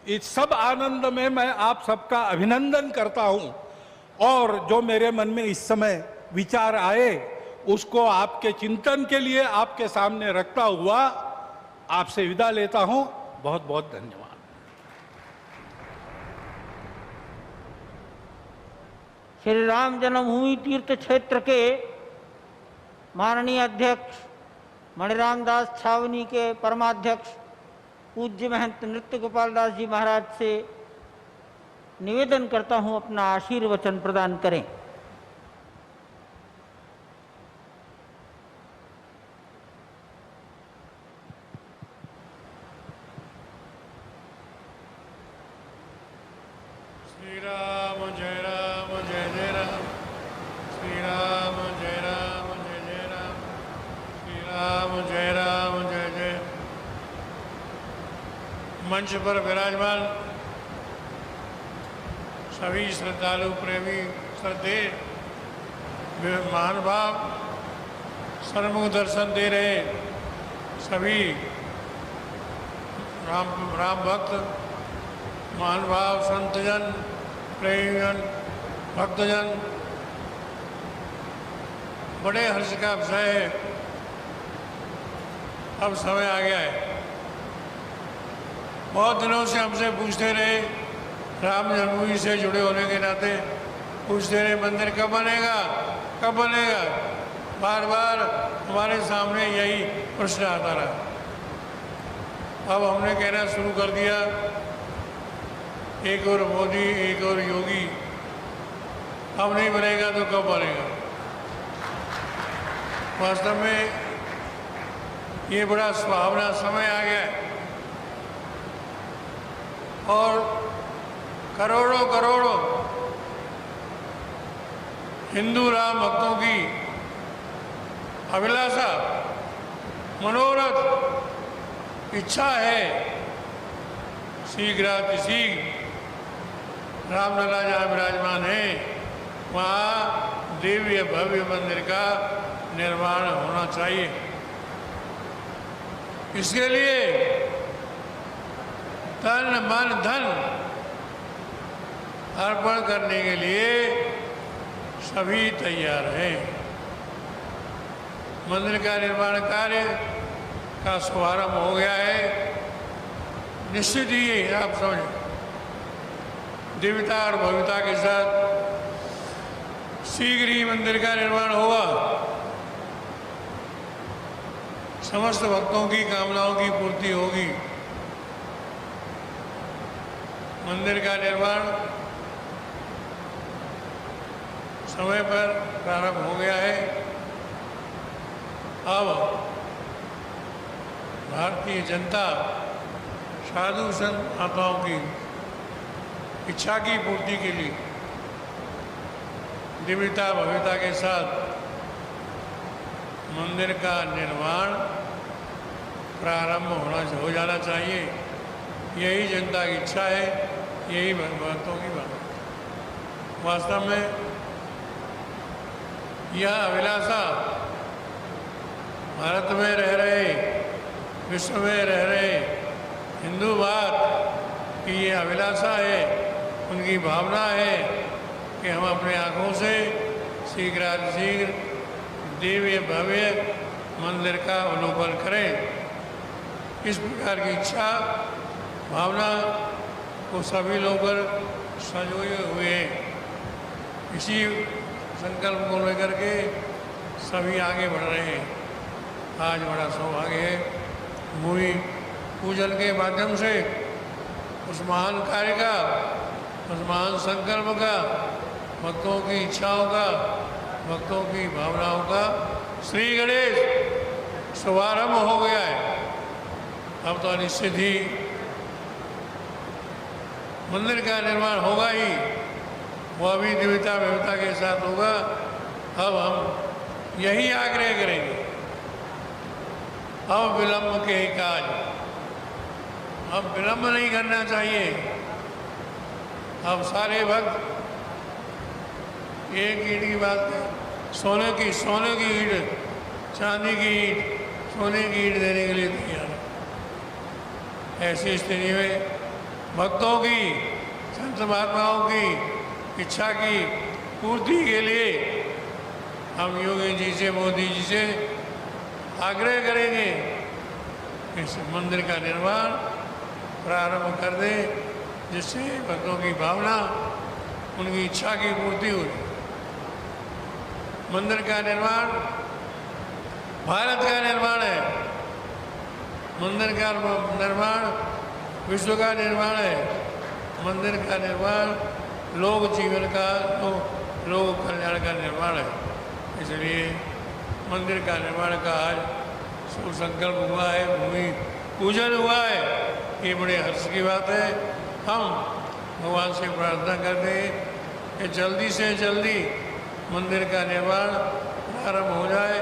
इस सब आनंद में मैं आप सबका अभिनंदन करता हूं। और जो मेरे मन में इस समय विचार आए उसको आपके चिंतन के लिए आपके सामने रखता हुआ आपसे विदा लेता हूं। बहुत बहुत धन्यवाद। श्री राम जन्मभूमि तीर्थ क्षेत्र के माननीय अध्यक्ष मणिराम दास छावनी के परमाध्यक्ष पूज्य महंत नृत्य गोपाल दास जी महाराज से निवेदन करता हूं अपना आशीर्वचन प्रदान करें। श्री राम जय जय राम, श्री राम जय जय राम, श्री राम जय जय। मंच पर विराजमान सभी श्रद्धालु प्रेमी श्रद्धे महानुभाव, सन्मुख दर्शन दे रहे सभी राम भक्त महानुभाव, संतजन, प्रेमीजन, भक्तजन, बड़े हर्ष का विषय है। अब समय आ गया है। बहुत दिनों से हमसे पूछते रहे, राम जन्मभूमि से जुड़े होने के नाते पूछते रहे मंदिर कब बनेगा, कब बनेगा। बार बार हमारे सामने यही प्रश्न आता रहा। अब हमने कहना शुरू कर दिया, एक और मोदी, एक और योगी, अब नहीं बनेगा तो कब बनेगा। वास्तव में ये बड़ा सुहावना समय आ गया है और करोड़ों करोड़ों हिंदू राम भक्तों की अभिलाषा, मनोरथ, इच्छा है शीघ्रातिशीघ्र रामलला जहाँ विराजमान है वहाँ दिव्य भव्य मंदिर का निर्माण होना चाहिए। इसके लिए तन मन धन अर्पण करने के लिए सभी तैयार हैं। मंदिर का निर्माण कार्य का शुभारंभ हो गया है। निश्चित ही आप समझ दिव्यता और भव्यता के साथ शीघ्र ही मंदिर का निर्माण होगा। समस्त भक्तों की कामनाओं की पूर्ति होगी। मंदिर का निर्माण समय पर प्रारंभ हो गया है। अब भारतीय जनता साधु संत महात्माओं की इच्छा की पूर्ति के लिए दिव्यता भव्यता के साथ मंदिर का निर्माण प्रारंभ हो जाना चाहिए। यही जनता की इच्छा है, यही भक्तों की बात है। वास्तव में यह अभिलाषा भारत में रह रहे, विश्व में रह रहे हिंदू बात की ये अभिलाषा है, उनकी भावना है कि हम अपने आँखों से शीघ्रातिशीघ्र दिव्य भव्य मंदिर का अवलोकन करें। इस प्रकार की इच्छा भावना को सभी लोग संजोए हुए हैं। इसी संकल्प को लेकर के सभी आगे बढ़ रहे हैं। आज बड़ा सौभाग्य है, भूमि पूजन के माध्यम से उस महान कार्य का, उस महान संकल्प का, भक्तों की इच्छाओं का, भक्तों की भावनाओं का श्री गणेश शुभारंभ हो गया है। अब तो निश्चित ही मंदिर का निर्माण होगा ही, वह भी दिव्यता भव्यता के साथ होगा। अब हम यही आग्रह करेंगे, अब विलंब के ही काज, अब विलंब नहीं करना चाहिए। अब सारे भक्त एक ईंट की बात है, सोने की ईंट, चांदी की ईंट, सोने की ईंट देने के लिए तैयार है। ऐसी स्थिति में भक्तों की, संत महात्माओं की इच्छा की पूर्ति के लिए हम योगी जी से, मोदी जी से आग्रह करेंगे इस मंदिर का निर्माण प्रारंभ कर दे, जिससे भक्तों की भावना, उनकी इच्छा की पूर्ति हो। मंदिर का निर्माण भारत का निर्माण है, मंदिर का निर्माण विश्व का निर्माण है, मंदिर का निर्माण लोक जीवन का, लोक कल्याण का निर्माण है। इसलिए मंदिर का निर्माण का आज शुभ संकल्प हुआ है, भूमि पूजन हुआ है, ये बड़े हर्ष की बात है। हम भगवान से प्रार्थना करते हैं कि जल्दी से जल्दी मंदिर का निर्माण प्रारंभ हो जाए,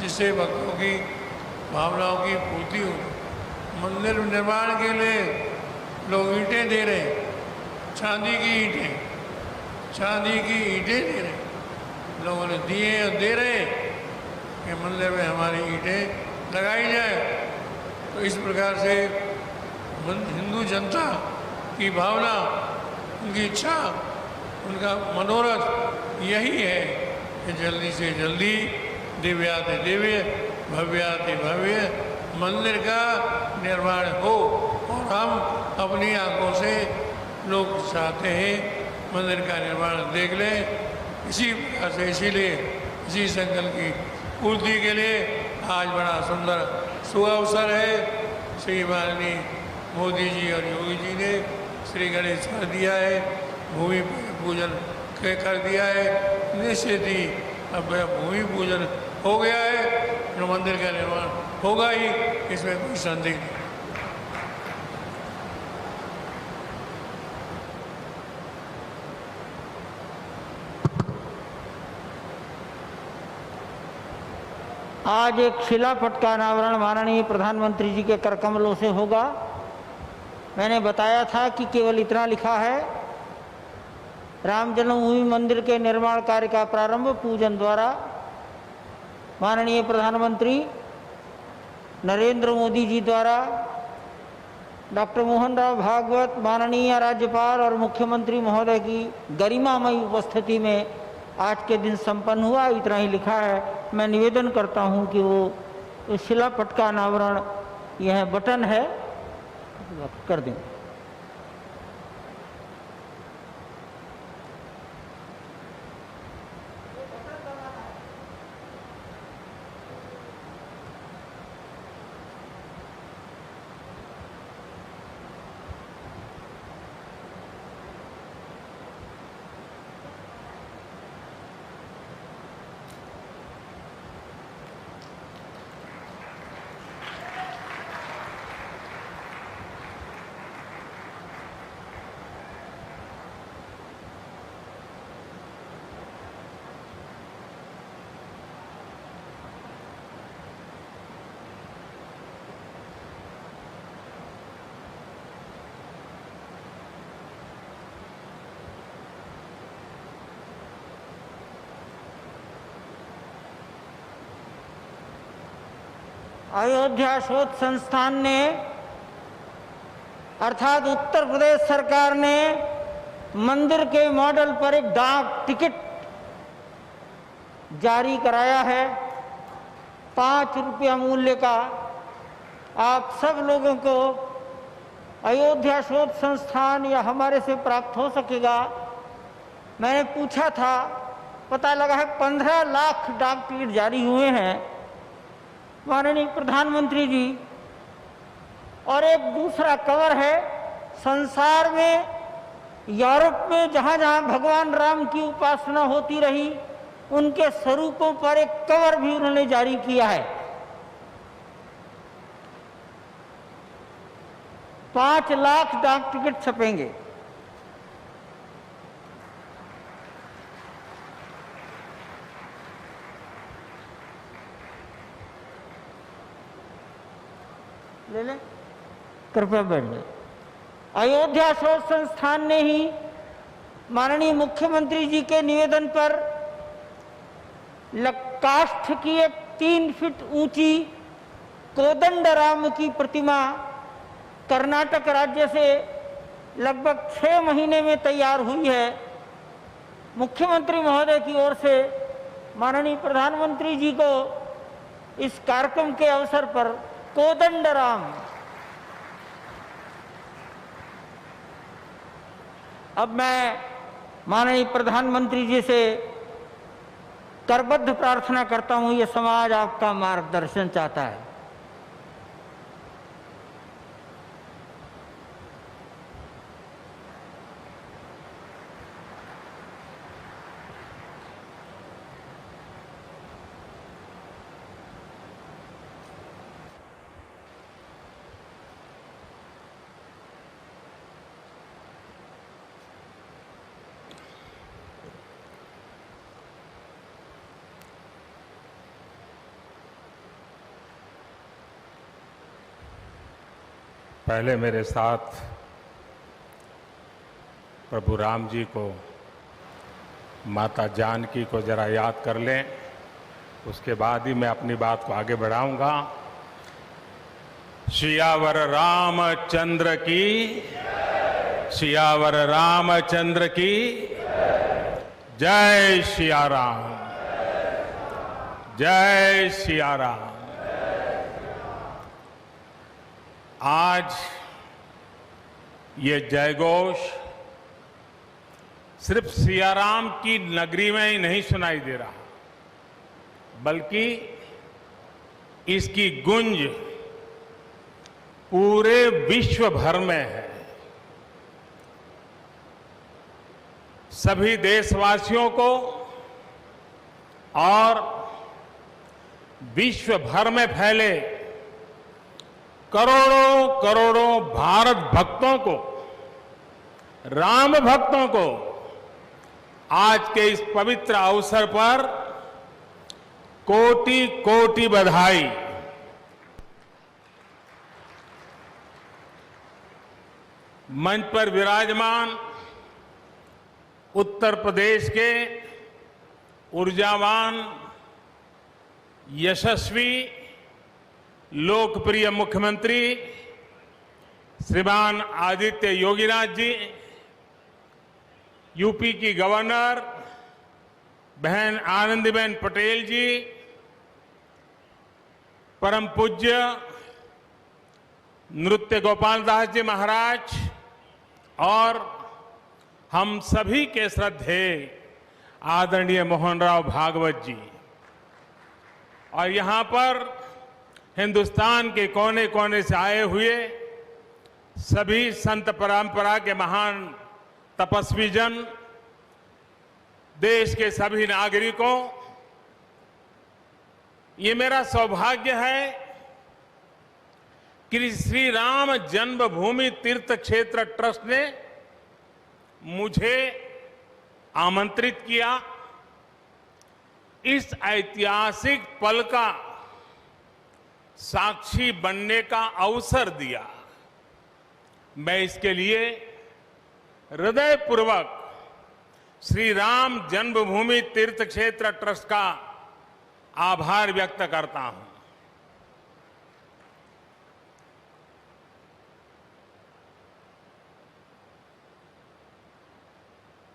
जिससे भक्तों की भावनाओं की पूर्ति हो। मंदिर निर्माण के लिए लोग ईंटें दे रहे हैं, चांदी की ईंटें, चांदी की ईंटें दे रहे हैं, लोगों ने दिए और दे रहे हैं कि मंदिर में हमारी ईंटें लगाई जाए। तो इस प्रकार से हिंदू जनता की भावना, उनकी इच्छा, उनका मनोरथ यही है कि जल्दी से जल्दी दिव्याति दिव्य, भव्याति भव्य मंदिर का निर्माण हो। और हम अपनी आंखों से लोग चाहते हैं मंदिर का निर्माण देख लें। इसी प्रकार से, इसीलिए इसी संकल्प की पूर्ति के लिए आज बड़ा सुंदर सुअवसर है। श्री माननीय मोदी जी और योगी जी ने श्री गणेश कर दिया है, भूमि पूजन कर दिया है, निश्चित ही अब भूमि पूजन हो गया है, तो मंदिर का निर्माण होगा ही, इसमें कोई संदेह नहीं। आज एक शिलापट का अनावरण माननीय प्रधानमंत्री जी के कर कमलों से होगा। मैंने बताया था कि केवल इतना लिखा है, राम जन्मभूमि मंदिर के निर्माण कार्य का प्रारंभ पूजन द्वारा माननीय प्रधानमंत्री नरेंद्र मोदी जी द्वारा डॉक्टर मोहन राव भागवत, माननीय राज्यपाल और मुख्यमंत्री महोदय की गरिमामयी उपस्थिति में आज के दिन संपन्न हुआ। इतना ही लिखा है। मैं निवेदन करता हूं कि वो शिलापट का अनावरण, यह बटन है, कर दें। अयोध्या शोध संस्थान ने अर्थात उत्तर प्रदेश सरकार ने मंदिर के मॉडल पर एक डाक टिकट जारी कराया है 5 रुपया मूल्य का। आप सब लोगों को अयोध्या शोध संस्थान या हमारे से प्राप्त हो सकेगा। मैंने पूछा था, पता लगा है 15 लाख डाक टिकट जारी हुए हैं माननीय प्रधानमंत्री जी। और एक दूसरा कवर है, संसार में, यूरोप में जहाँ जहाँ भगवान राम की उपासना होती रही उनके स्वरूपों पर एक कवर भी उन्होंने जारी किया है। 5 लाख डाक टिकट छपेंगे। ले लें, कृपया बैठ जाए। अयोध्या शोध संस्थान ने ही माननीय मुख्यमंत्री जी के निवेदन पर काष्ठ की एक 3 फीट ऊंची कोदंडराम की प्रतिमा कर्नाटक राज्य से लगभग 6 महीने में तैयार हुई है। मुख्यमंत्री महोदय की ओर से माननीय प्रधानमंत्री जी को इस कार्यक्रम के अवसर पर कोदंडराम अब मैं माननीय प्रधानमंत्री जी से करबद्ध प्रार्थना करता हूं, ये समाज आपका मार्गदर्शन चाहता है। पहले मेरे साथ प्रभु राम जी को, माता जानकी को जरा याद कर लें, उसके बाद ही मैं अपनी बात को आगे बढ़ाऊंगा। सियावर रामचंद्र की, सियावर रामचंद्र की जय सिया राम, जय सिया राम। आज ये जयघोष सिर्फ सियाराम की नगरी में ही नहीं सुनाई दे रहा, बल्कि इसकी गूंज पूरे विश्व भर में है। सभी देशवासियों को और विश्व भर में फैले करोड़ों करोड़ों भारत भक्तों को, राम भक्तों को आज के इस पवित्र अवसर पर कोटि कोटि बधाई। मंच पर विराजमान उत्तर प्रदेश के ऊर्जावान, यशस्वी, लोकप्रिय मुख्यमंत्री श्रीमान आदित्य योगीनाथ जी, यूपी की गवर्नर बहन आनंदीबेन पटेल जी, परम पूज्य नृत्य गोपाल दास जी महाराज और हम सभी के श्रद्धेय आदरणीय मोहन राव भागवत जी, और यहां पर हिंदुस्तान के कोने कोने से आए हुए सभी संत परंपरा के महान तपस्वी जन, देश के सभी नागरिकों, ये मेरा सौभाग्य है कि श्री राम जन्मभूमि तीर्थ क्षेत्र ट्रस्ट ने मुझे आमंत्रित किया, इस ऐतिहासिक पल का साक्षी बनने का अवसर दिया। मैं इसके लिए हृदयपूर्वक श्री राम जन्मभूमि तीर्थ क्षेत्र ट्रस्ट का आभार व्यक्त करता हूं।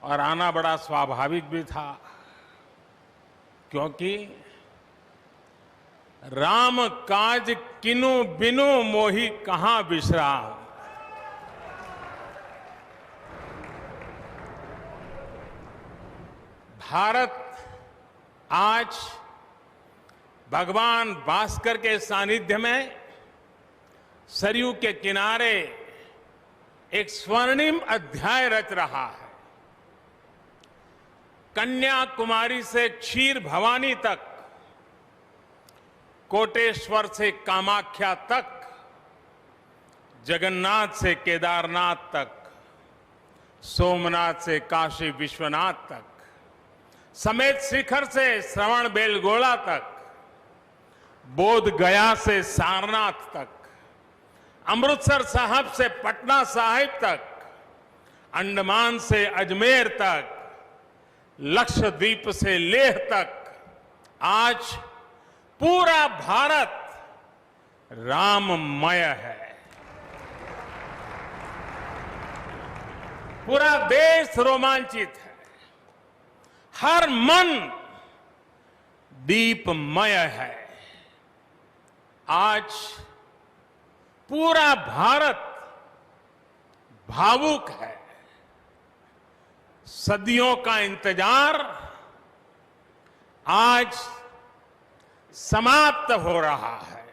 और आना बड़ा स्वाभाविक भी था, क्योंकि राम काज किनु बिनु मोहि कहां विश्राम। भारत आज भगवान भास्कर के सानिध्य में सरयू के किनारे एक स्वर्णिम अध्याय रच रहा है। कन्याकुमारी से क्षीर भवानी तक, कोटेश्वर से कामाख्या तक, जगन्नाथ से केदारनाथ तक, सोमनाथ से काशी विश्वनाथ तक, समेत शिखर से श्रवण बेलगोला तक, बोध गया से सारनाथ तक, अमृतसर साहब से पटना साहिब तक, अंडमान से अजमेर तक, लक्षद्वीप से लेह तक, आज पूरा भारत राममय है। पूरा देश रोमांचित है, हर मन दीपमय है। आज पूरा भारत भावुक है, सदियों का इंतजार आज समाप्त हो रहा है।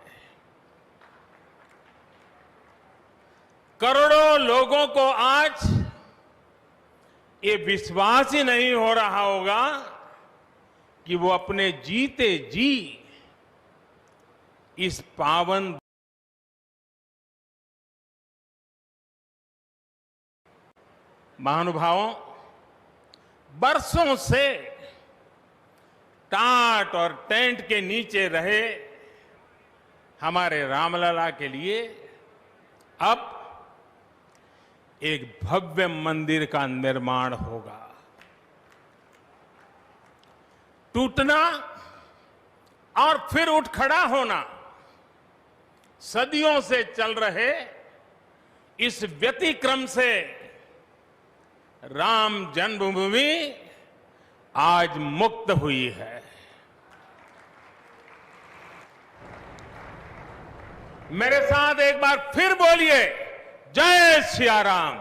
करोड़ों लोगों को आज ये विश्वास ही नहीं हो रहा होगा कि वो अपने जीते जी इस पावन महानुभावों, बरसों से टाट और टेंट के नीचे रहे हमारे रामलला के लिए अब एक भव्य मंदिर का निर्माण होगा। टूटना और फिर उठ खड़ा होना सदियों से चल रहे इस व्यतिक्रम से राम जन्मभूमि आज मुक्त हुई है। मेरे साथ एक बार फिर बोलिए, जय सिया राम,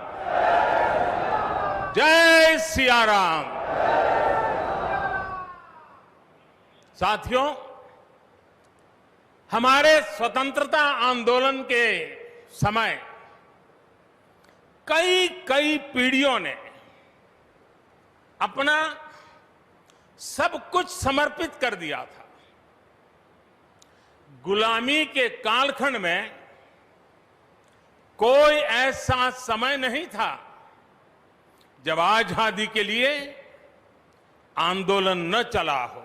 जय सिया राम। साथियों, हमारे स्वतंत्रता आंदोलन के समय कई पीढ़ियों ने अपना सब कुछ समर्पित कर दिया था। गुलामी के कालखंड में कोई ऐसा समय नहीं था जब आजादी के लिए आंदोलन न चला हो।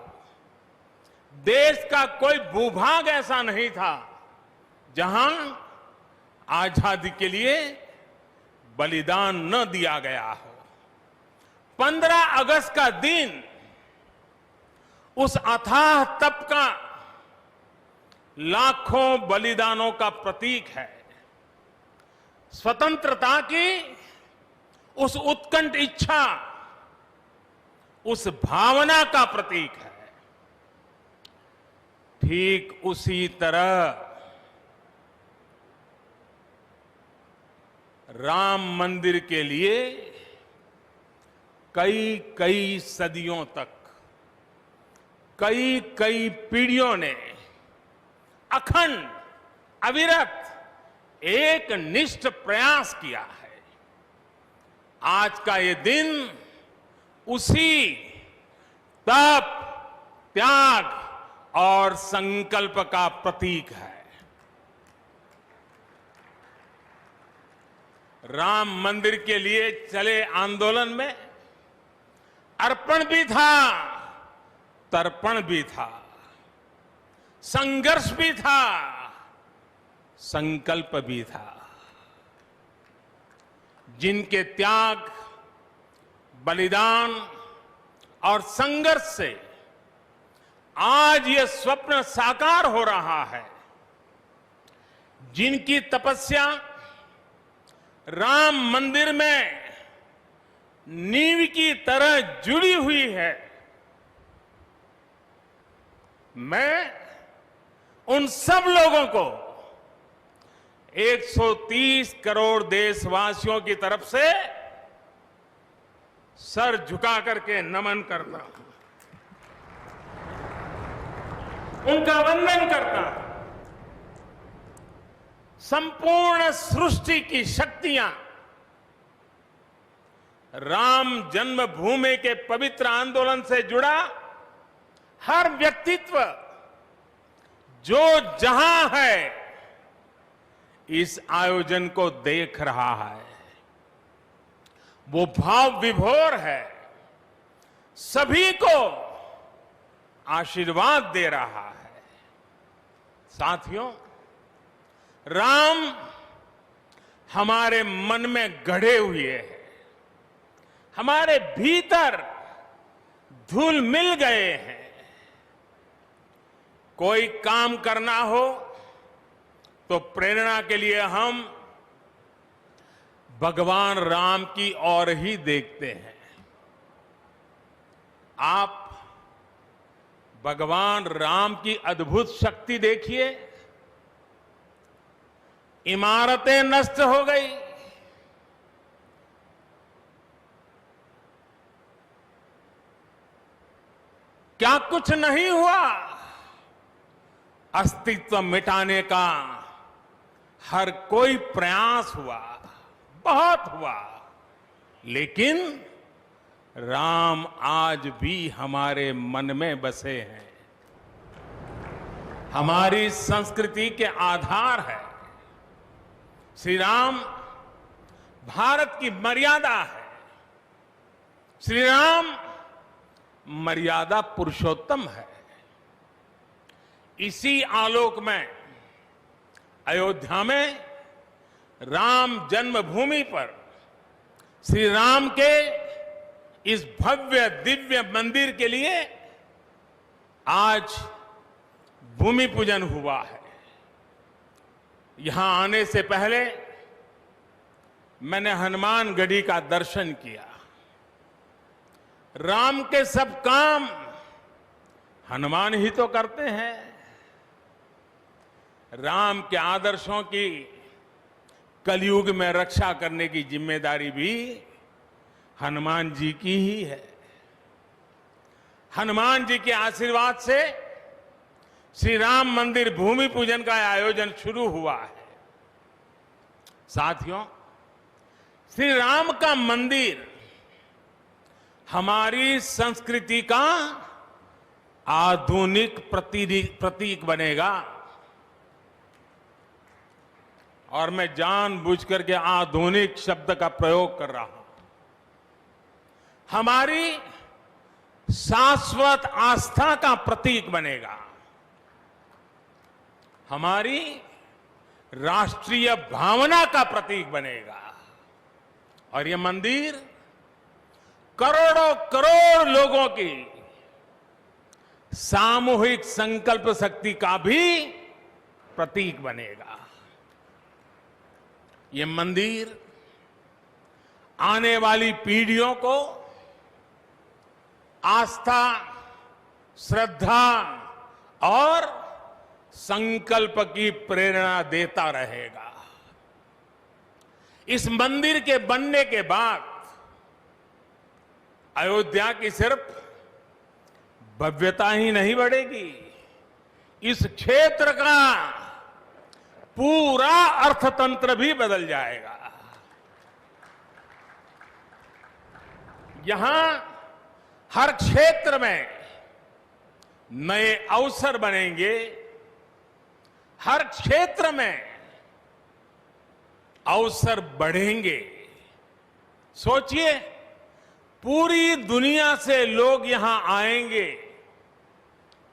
देश का कोई भूभाग ऐसा नहीं था जहां आजादी के लिए बलिदान न दिया गया हो। 15 अगस्त का दिन उस अथाह तप का लाखों बलिदानों का प्रतीक है। स्वतंत्रता की उस उत्कंठ इच्छा, उस भावना का प्रतीक है। ठीक उसी तरह राम मंदिर के लिए कई सदियों तक कई पीढ़ियों ने अखंड अविरत एक निष्ठ प्रयास किया है। आज का ये दिन उसी तप, त्याग और संकल्प का प्रतीक है। राम मंदिर के लिए चले आंदोलन में अर्पण भी था, तर्पण भी था, संघर्ष भी था, संकल्प भी था। जिनके त्याग, बलिदान और संघर्ष से आज ये स्वप्न साकार हो रहा है, जिनकी तपस्या राम मंदिर में नींव की तरह जुड़ी हुई है, मैं उन सब लोगों को 130 करोड़ देशवासियों की तरफ से सर झुका करके नमन करता हूं, उनका वंदन करता हूं। संपूर्ण सृष्टि की शक्तियां राम जन्मभूमि के पवित्र आंदोलन से जुड़ा हर व्यक्तित्व जो जहां है इस आयोजन को देख रहा है, वो भाव विभोर है, सभी को आशीर्वाद दे रहा है। साथियों, राम हमारे मन में गढ़े हुए हैं, हमारे भीतर धुल मिल गए हैं। कोई काम करना हो तो प्रेरणा के लिए हम भगवान राम की ओर ही देखते हैं। आप भगवान राम की अद्भुत शक्ति देखिए। इमारतें नष्ट हो गई, क्या कुछ नहीं हुआ? अस्तित्व मिटाने का हर कोई प्रयास हुआ, बहुत हुआ, लेकिन राम आज भी हमारे मन में बसे हैं, हमारी संस्कृति के आधार है। श्री राम भारत की मर्यादा है। श्री राम मर्यादा पुरुषोत्तम है। इसी आलोक में अयोध्या में राम जन्मभूमि पर श्री राम के इस भव्य दिव्य मंदिर के लिए आज भूमि पूजन हुआ है। यहां आने से पहले मैंने हनुमानगढ़ी का दर्शन किया। राम के सब काम हनुमान ही तो करते हैं। राम के आदर्शों की कलयुग में रक्षा करने की जिम्मेदारी भी हनुमान जी की ही है। हनुमान जी के आशीर्वाद से श्री राम मंदिर भूमि पूजन का आयोजन शुरू हुआ है। साथियों, श्री राम का मंदिर हमारी संस्कृति का आधुनिक प्रतीक बनेगा। और मैं जानबूझ करके आधुनिक शब्द का प्रयोग कर रहा हूं। हमारी शाश्वत आस्था का प्रतीक बनेगा। हमारी राष्ट्रीय भावना का प्रतीक बनेगा। और यह मंदिर करोड़ों करोड़ लोगों की सामूहिक संकल्प शक्ति का भी प्रतीक बनेगा। यह मंदिर आने वाली पीढ़ियों को आस्था, श्रद्धा और संकल्प की प्रेरणा देता रहेगा। इस मंदिर के बनने के बाद अयोध्या की सिर्फ भव्यता ही नहीं बढ़ेगी, इस क्षेत्र का पूरा अर्थतंत्र भी बदल जाएगा। यहां हर क्षेत्र में नए अवसर बनेंगे। हर क्षेत्र में अवसर बढ़ेंगे। सोचिए, पूरी दुनिया से लोग यहां आएंगे।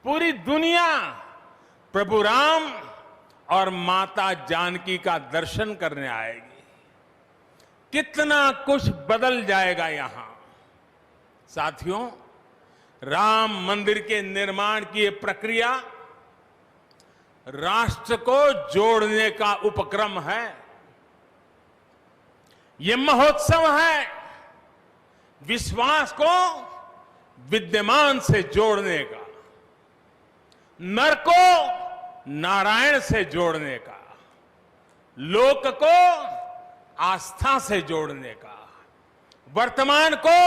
पूरी दुनिया प्रभु राम और माता जानकी का दर्शन करने आएगी। कितना कुछ बदल जाएगा यहां। साथियों, राम मंदिर के निर्माण की ये प्रक्रिया राष्ट्र को जोड़ने का उपक्रम है। ये महोत्सव है विश्वास को विद्यमान से जोड़ने का, नर को नारायण से जोड़ने का, लोक को आस्था से जोड़ने का, वर्तमान को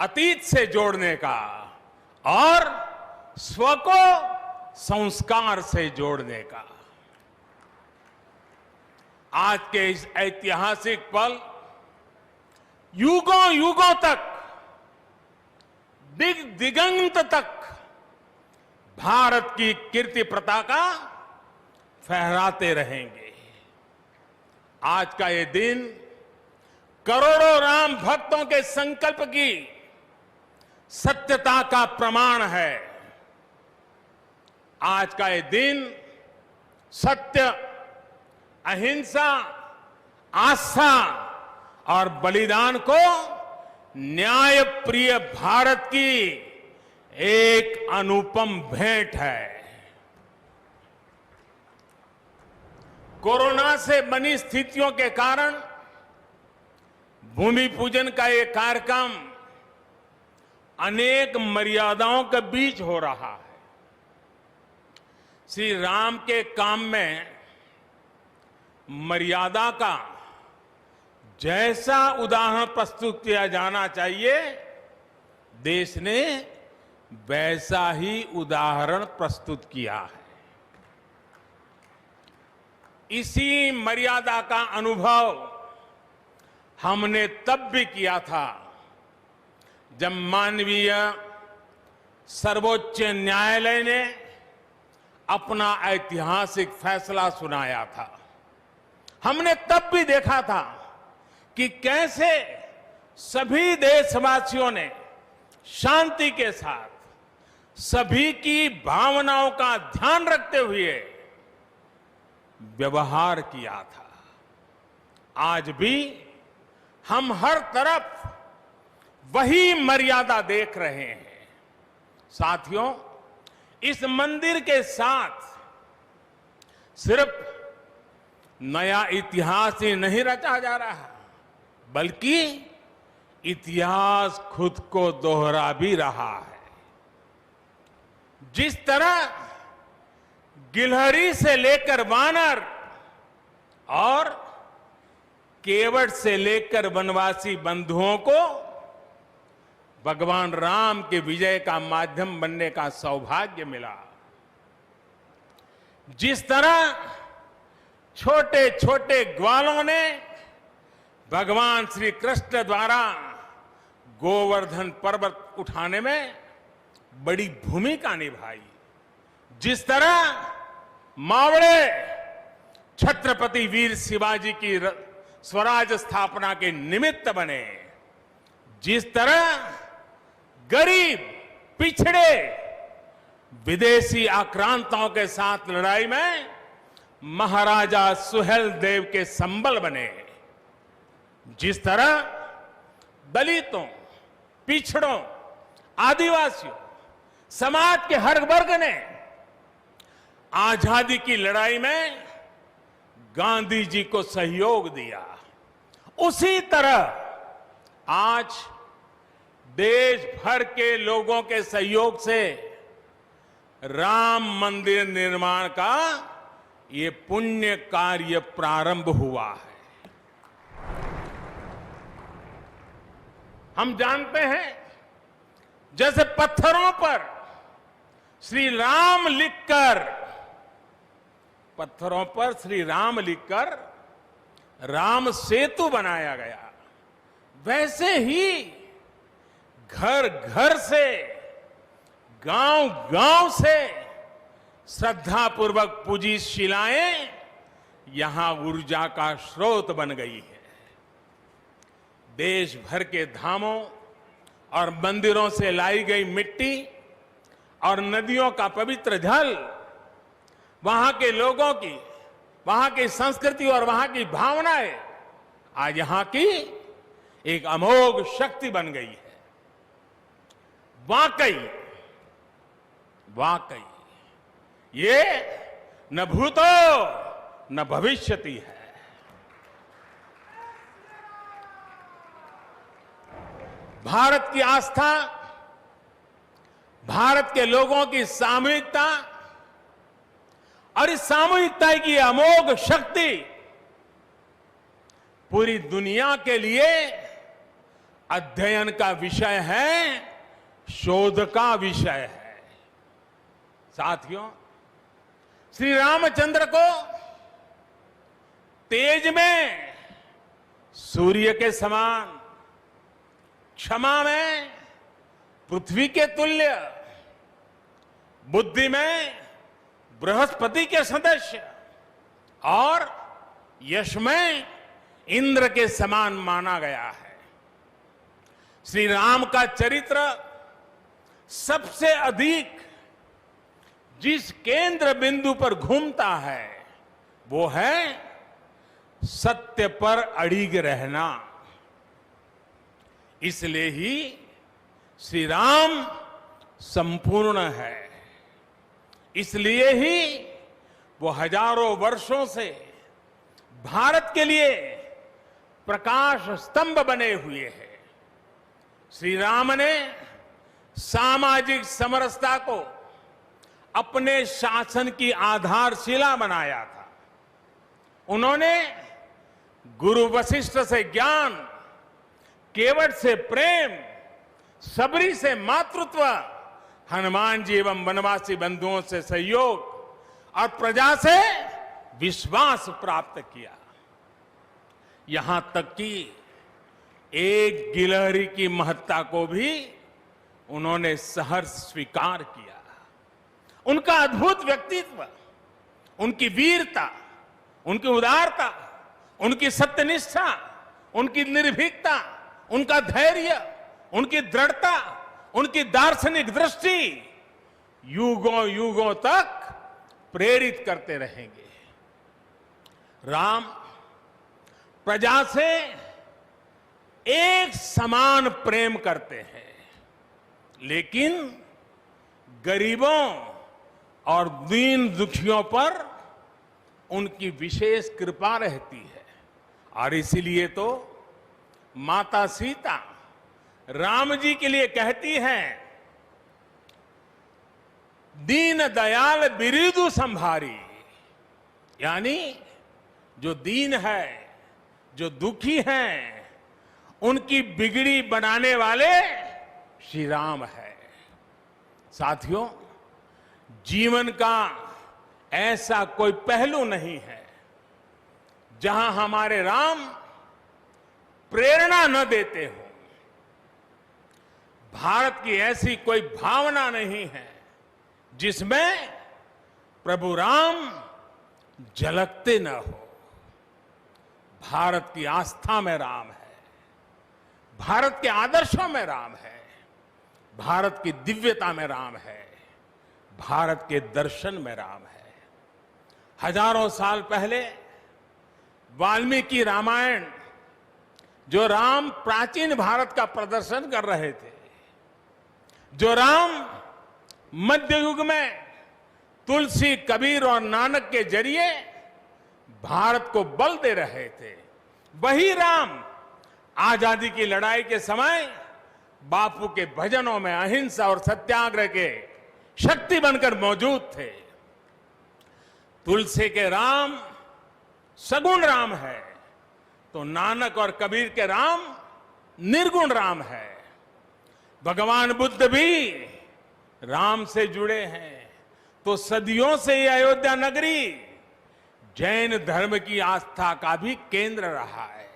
अतीत से जोड़ने का और स्व को संस्कार से जोड़ने का। आज के इस ऐतिहासिक पल युगों युगों तक, दिगंत तक भारत की कीर्ति पताका फहराते रहेंगे। आज का ये दिन करोड़ों राम भक्तों के संकल्प की सत्यता का प्रमाण है। आज का ये दिन सत्य, अहिंसा, आस्था और बलिदान को न्याय प्रिय भारत की एक अनुपम भेंट है। कोरोना से बनी स्थितियों के कारण भूमि पूजन का ये कार्यक्रम अनेक मर्यादाओं के बीच हो रहा है। श्री राम के काम में मर्यादा का जैसा उदाहरण प्रस्तुत किया जाना चाहिए, देश ने वैसा ही उदाहरण प्रस्तुत किया है। इसी मर्यादा का अनुभव हमने तब भी किया था जब मानवीय सर्वोच्च न्यायालय ने अपना ऐतिहासिक फैसला सुनाया था। हमने तब भी देखा था कि कैसे सभी देशवासियों ने शांति के साथ सभी की भावनाओं का ध्यान रखते हुए व्यवहार किया था। आज भी हम हर तरफ वही मर्यादा देख रहे हैं। साथियों, इस मंदिर के साथ सिर्फ नया इतिहास ही नहीं रचा जा रहा, बल्कि इतिहास खुद को दोहरा भी रहा है। जिस तरह गिलहरी से लेकर वानर और केवट से लेकर वनवासी बंधुओं को भगवान राम के विजय का माध्यम बनने का सौभाग्य मिला, जिस तरह छोटे छोटे ग्वालों ने भगवान श्री कृष्ण द्वारा गोवर्धन पर्वत उठाने में बड़ी भूमिका निभाई, जिस तरह मावड़े छत्रपति वीर शिवाजी की स्वराज स्थापना के निमित्त बने, जिस तरह गरीब पिछड़े विदेशी आक्रांताओं के साथ लड़ाई में महाराजा सुहेल देव के संबल बने, जिस तरह दलितों, पिछड़ों, आदिवासियों, समाज के हर वर्ग ने आजादी की लड़ाई में गांधी जी को सहयोग दिया, उसी तरह आज देश भर के लोगों के सहयोग से राम मंदिर निर्माण का ये पुण्य कार्य प्रारंभ हुआ है। हम जानते हैं, जैसे पत्थरों पर श्री राम लिखकर, पत्थरों पर श्री राम लिखकर राम सेतु बनाया गया, वैसे ही घर घर से, गांव गांव से श्रद्धापूर्वक पूजी शिलाएं यहां ऊर्जा का स्रोत बन गई है। देश भर के धामों और मंदिरों से लाई गई मिट्टी और नदियों का पवित्र जल वहां के लोगों की, वहां की संस्कृति और वहां की भावनाएं आज यहां की एक अमोघ शक्ति बन गई है। वाकई वाकई ये न भूतो न भविष्यति है। भारत की आस्था, भारत के लोगों की सामूहिकता और इस सामूहिकता की अमोघ शक्ति पूरी दुनिया के लिए अध्ययन का विषय है, शोध का विषय है। साथियों, श्री रामचंद्र को तेज में सूर्य के समान, क्षमा में पृथ्वी के तुल्य, बुद्धि में बृहस्पति के सदस्य और यश में इंद्र के समान माना गया है। श्री राम का चरित्र सबसे अधिक जिस केंद्र बिंदु पर घूमता है वो है सत्य पर अड़िग रहना। इसलिए ही श्री राम संपूर्ण है, इसलिए ही वो हजारों वर्षों से भारत के लिए प्रकाश स्तंभ बने हुए हैं। श्री राम ने सामाजिक समरसता को अपने शासन की आधारशिला बनाया था। उन्होंने गुरु वशिष्ठ से ज्ञान, केवट से प्रेम, सबरी से मातृत्व, हनुमान जी एवं वनवासी बंधुओं से सहयोग और प्रजा से विश्वास प्राप्त किया। यहां तक कि एक गिलहरी की महत्ता को भी उन्होंने सहर्ष स्वीकार किया। उनका अद्भुत व्यक्तित्व, उनकी वीरता, उनकी उदारता, उनकी सत्यनिष्ठा, उनकी निर्भीकता, उनका धैर्य, उनकी दृढ़ता, उनकी दार्शनिक दृष्टि युगों युगों तक प्रेरित करते रहेंगे। राम प्रजा से एक समान प्रेम करते हैं, लेकिन गरीबों और दीन दुखियों पर उनकी विशेष कृपा रहती है। और इसीलिए तो माता सीता राम जी के लिए कहती हैं, दीन दयाल बिरिदु संभारी, यानी जो दीन है, जो दुखी हैं, उनकी बिगड़ी बनाने वाले श्री राम है। साथियों, जीवन का ऐसा कोई पहलू नहीं है जहां हमारे राम प्रेरणा न देते हो। भारत की ऐसी कोई भावना नहीं है जिसमें प्रभु राम झलकते न हो। भारत की आस्था में राम है, भारत के आदर्शों में राम है, भारत की दिव्यता में राम है, भारत के दर्शन में राम है। हजारों साल पहले वाल्मीकि रामायण, जो राम प्राचीन भारत का प्रदर्शन कर रहे थे, जो राम मध्य युग में तुलसी, कबीर और नानक के जरिए भारत को बल दे रहे थे, वही राम आजादी की लड़ाई के समय बापू के भजनों में अहिंसा और सत्याग्रह के शक्ति बनकर मौजूद थे। तुलसी के राम सगुण राम है, तो नानक और कबीर के राम निर्गुण राम है। भगवान बुद्ध भी राम से जुड़े हैं, तो सदियों से ये अयोध्या नगरी जैन धर्म की आस्था का भी केंद्र रहा है।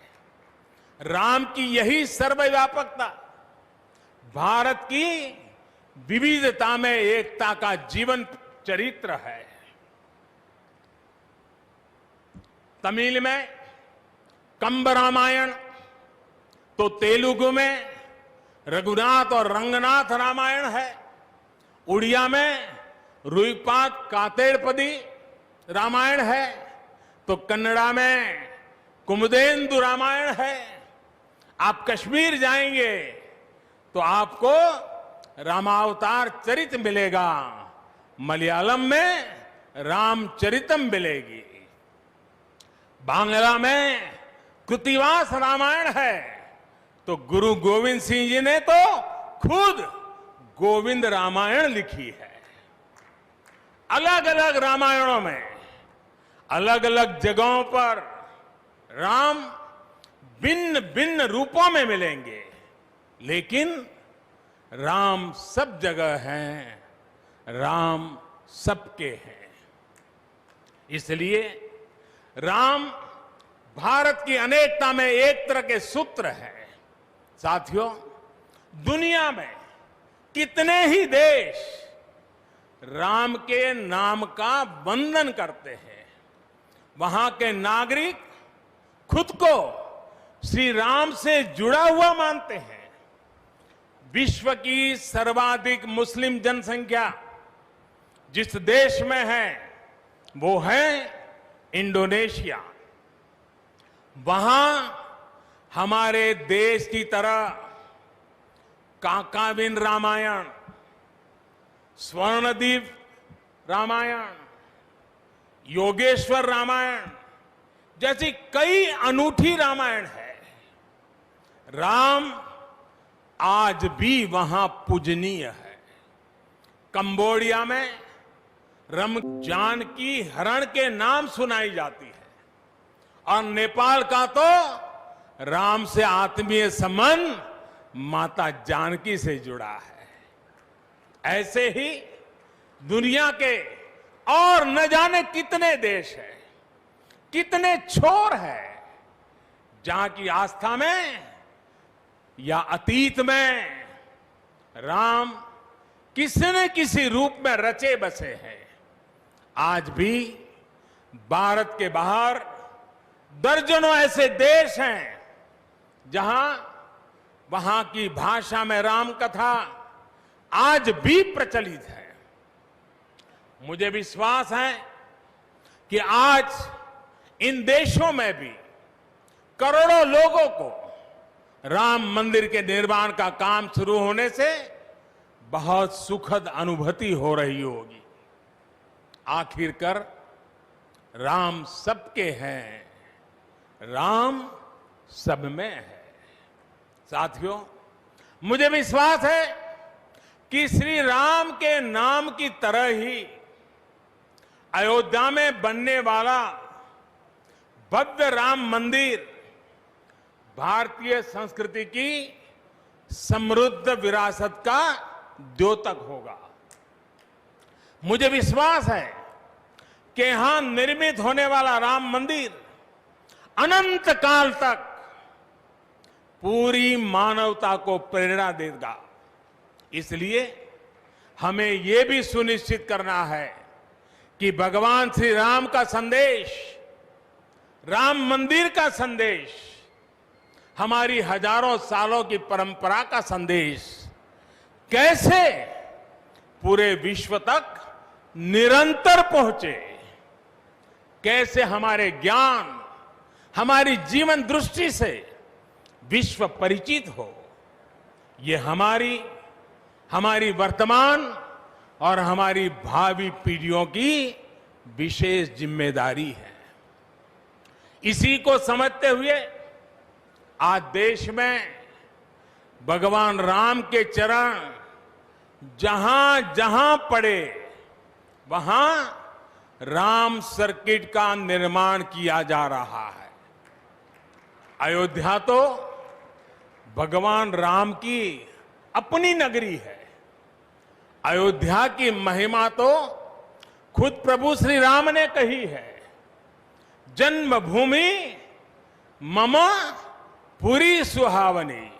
राम की यही सर्वव्यापकता भारत की विविधता में एकता का जीवन चरित्र है। तमिल में कंब रामायण, तो तेलुगु में रघुनाथ और रंगनाथ रामायण है। उड़िया में रुईपात कातेड़पदी रामायण है, तो कन्नड़ा में कुमुदेंदु रामायण है। आप कश्मीर जाएंगे तो आपको रामावतार चरित मिलेगा, मलयालम में रामचरितम मिलेगी, बांग्ला में कृतिवास रामायण है, तो गुरु गोविंद सिंह जी ने तो खुद गोविंद रामायण लिखी है। अलग अलग रामायणों में अलग अलग जगहों पर राम भिन्न भिन्न रूपों में मिलेंगे, लेकिन राम सब जगह हैं, राम सबके हैं। इसलिए राम भारत की अनेकता में एक तरह के सूत्र है। साथियों, दुनिया में कितने ही देश राम के नाम का वंदन करते हैं, वहां के नागरिक खुद को श्री राम से जुड़ा हुआ मानते हैं। विश्व की सर्वाधिक मुस्लिम जनसंख्या जिस देश में है वो है इंडोनेशिया। वहां हमारे देश की तरह काकाविन रामायण, स्वर्णदीप रामायण, योगेश्वर रामायण जैसी कई अनूठी रामायण है। राम आज भी वहां पूजनीय है। कंबोडिया में जानकी हरण के नाम सुनाई जाती है, और नेपाल का तो राम से आत्मीय संबंध माता जानकी से जुड़ा है। ऐसे ही दुनिया के और न जाने कितने देश हैं, कितने छोर हैं, जहां की आस्था में या अतीत में राम किसी न किसी रूप में रचे बसे हैं। आज भी भारत के बाहर दर्जनों ऐसे देश हैं जहां वहां की भाषा में राम कथा आज भी प्रचलित है। मुझे विश्वास है कि आज इन देशों में भी करोड़ों लोगों को राम मंदिर के निर्माण का काम शुरू होने से बहुत सुखद अनुभूति हो रही होगी। आखिरकार राम सबके हैं, राम सब में है। साथियों, मुझे विश्वास है कि श्री राम के नाम की तरह ही अयोध्या में बनने वाला भव्य राम मंदिर भारतीय संस्कृति की समृद्ध विरासत का द्योतक होगा। मुझे विश्वास है कि यहां निर्मित होने वाला राम मंदिर अनंत काल तक पूरी मानवता को प्रेरणा देगा। इसलिए हमें यह भी सुनिश्चित करना है कि भगवान श्री राम का संदेश, राम मंदिर का संदेश, हमारी हजारों सालों की परंपरा का संदेश कैसे पूरे विश्व तक निरंतर पहुंचे, कैसे हमारे ज्ञान, हमारी जीवन दृष्टि से विश्व परिचित हो, ये हमारी वर्तमान और हमारी भावी पीढ़ियों की विशेष जिम्मेदारी है। इसी को समझते हुए आज देश में भगवान राम के चरण जहां जहां पड़े वहां राम सर्किट का निर्माण किया जा रहा है। अयोध्या तो भगवान राम की अपनी नगरी है। अयोध्या की महिमा तो खुद प्रभु श्री राम ने कही है, जन्मभूमि मम पुरी सुहावनी।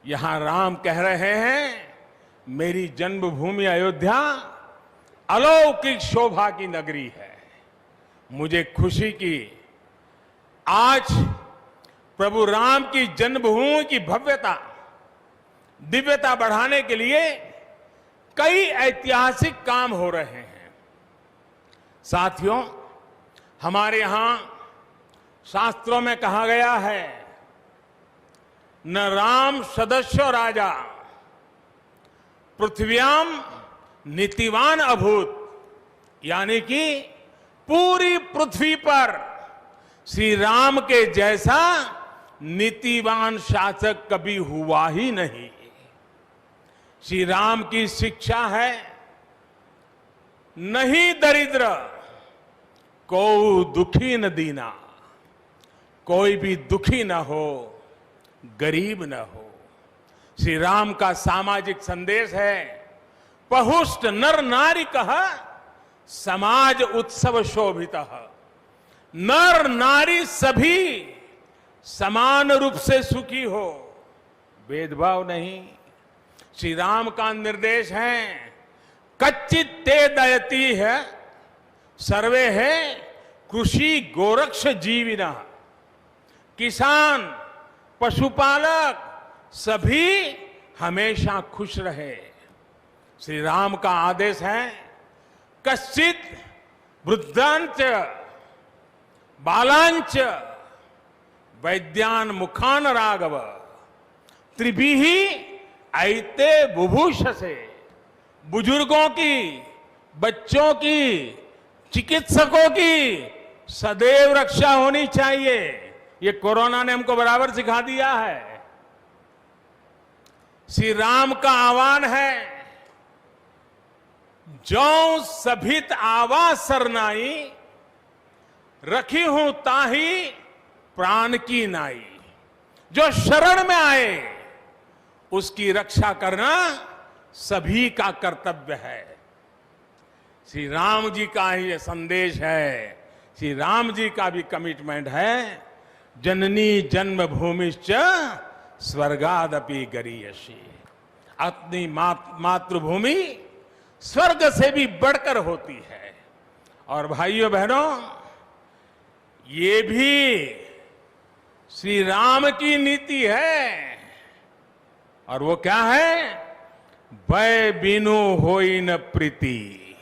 यहां राम कह रहे हैं, मेरी जन्मभूमि अयोध्या अलौकिक शोभा की नगरी है। मुझे खुशी की आज प्रभु राम की जन्मभूमि की भव्यता, दिव्यता बढ़ाने के लिए कई ऐतिहासिक काम हो रहे हैं। साथियों, हमारे यहां शास्त्रों में कहा गया है, न राम सदस्यो राजा पृथ्व्याम नीतिवान अभूत, यानी कि पूरी पृथ्वी पर श्री राम के जैसा नीतिवान शासक कभी हुआ ही नहीं। श्री राम की शिक्षा है, नहीं दरिद्र को दुखी न दीना, कोई भी दुखी न हो, गरीब न हो। श्री राम का सामाजिक संदेश है, पहुष्ट नर नारी कह समाज उत्सव शोभितः। नर नारी सभी समान रूप से सुखी हो, भेदभाव नहीं। श्री राम का निर्देश है, कच्चित ते दयती है सर्वे है कृषि गोरक्ष जीविना। किसान, पशुपालक सभी हमेशा खुश रहे। श्री राम का आदेश है, कश्चित वृद्धांच बालांच वैद्यान मुखान राघव त्रिभिही ऐते बुभूष से। बुजुर्गों की, बच्चों की, चिकित्सकों की सदैव रक्षा होनी चाहिए। ये कोरोना ने हमको बराबर सिखा दिया है। श्री राम का आह्वान है, जो सभित आवा सरनाई रखी हूं ताही प्राण की नाई। जो शरण में आए उसकी रक्षा करना सभी का कर्तव्य है। श्री राम जी का ही ये संदेश है, श्री राम जी का भी कमिटमेंट है, जननी जन्मभूमिश्च स्वर्गादपि गरीयसी। अपनी मातृभूमि स्वर्ग से भी बढ़कर होती है। और भाइयों बहनों, ये भी श्री राम की नीति है। और वो क्या है? भय बिनु होई न प्रीति।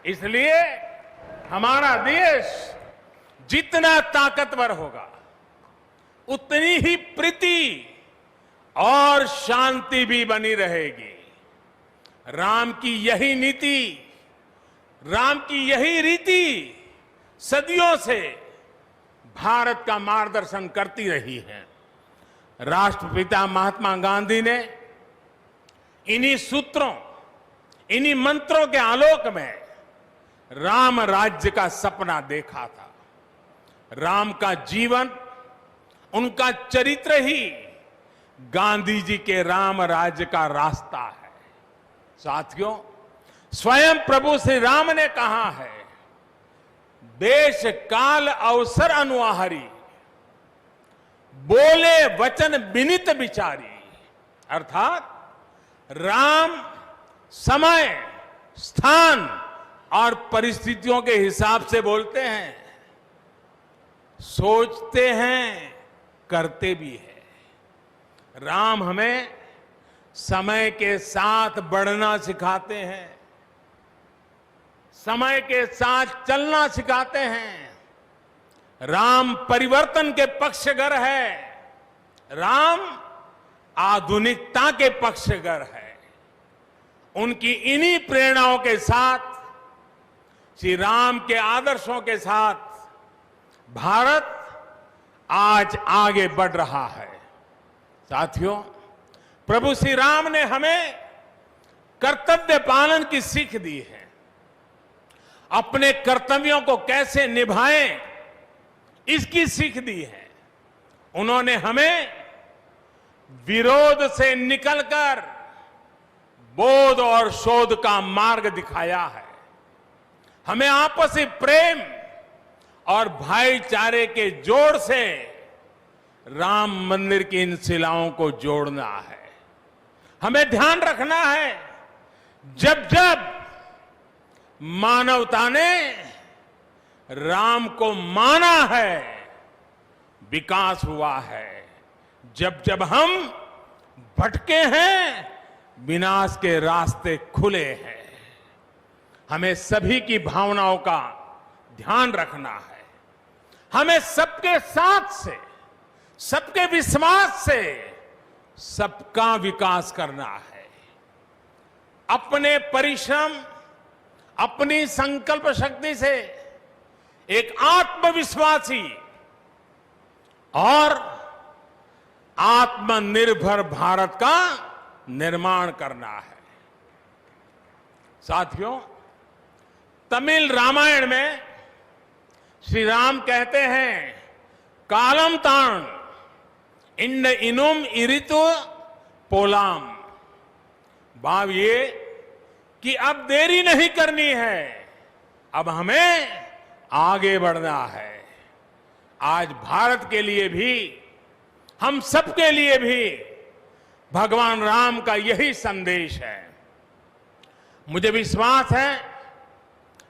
इसलिए हमारा देश जितना ताकतवर होगा, उतनी ही प्रीति और शांति भी बनी रहेगी। राम की यही नीति, राम की यही रीति सदियों से भारत का मार्गदर्शन करती रही है। राष्ट्रपिता महात्मा गांधी ने इन्हीं सूत्रों, इन्हीं मंत्रों के आलोक में राम राज्य का सपना देखा था। राम का जीवन, उनका चरित्र ही गांधी जी के राम राज्य का रास्ता है। साथियों, स्वयं प्रभु श्री राम ने कहा है, देश काल अवसर अनुआहारी, बोले वचन विनित विचारी। अर्थात राम समय, स्थान और परिस्थितियों के हिसाब से बोलते हैं, सोचते हैं, करते भी है। राम हमें समय के साथ बढ़ना सिखाते हैं, समय के साथ चलना सिखाते हैं। राम परिवर्तन के पक्षगर है, राम आधुनिकता के पक्षगर है। उनकी इन्हीं प्रेरणाओं के साथ, श्री राम के आदर्शों के साथ भारत आज आगे बढ़ रहा है। साथियों, प्रभु श्री राम ने हमें कर्तव्य पालन की सीख दी है। अपने कर्तव्यों को कैसे निभाएं, इसकी सीख दी है। उन्होंने हमें विरोध से निकलकर बोध और शोध का मार्ग दिखाया है। हमें आपसी प्रेम और भाईचारे के जोड़ से राम मंदिर की इन शिलाओं को जोड़ना है। हमें ध्यान रखना है, जब जब मानवता ने राम को माना है, विकास हुआ है। जब जब हम भटके हैं, विनाश के रास्ते खुले हैं। हमें सभी की भावनाओं का ध्यान रखना है। हमें सबके साथ से, सबके विश्वास से सबका विकास करना है। अपने परिश्रम, अपनी संकल्प शक्ति से एक आत्मविश्वासी और आत्मनिर्भर भारत का निर्माण करना है। साथियों, तमिल रामायण में श्री राम कहते हैं, कालम ताण इंड इनुम इरितु पोलाम। भाव ये कि अब देरी नहीं करनी है, अब हमें आगे बढ़ना है। आज भारत के लिए भी, हम सबके लिए भी भगवान राम का यही संदेश है। मुझे विश्वास है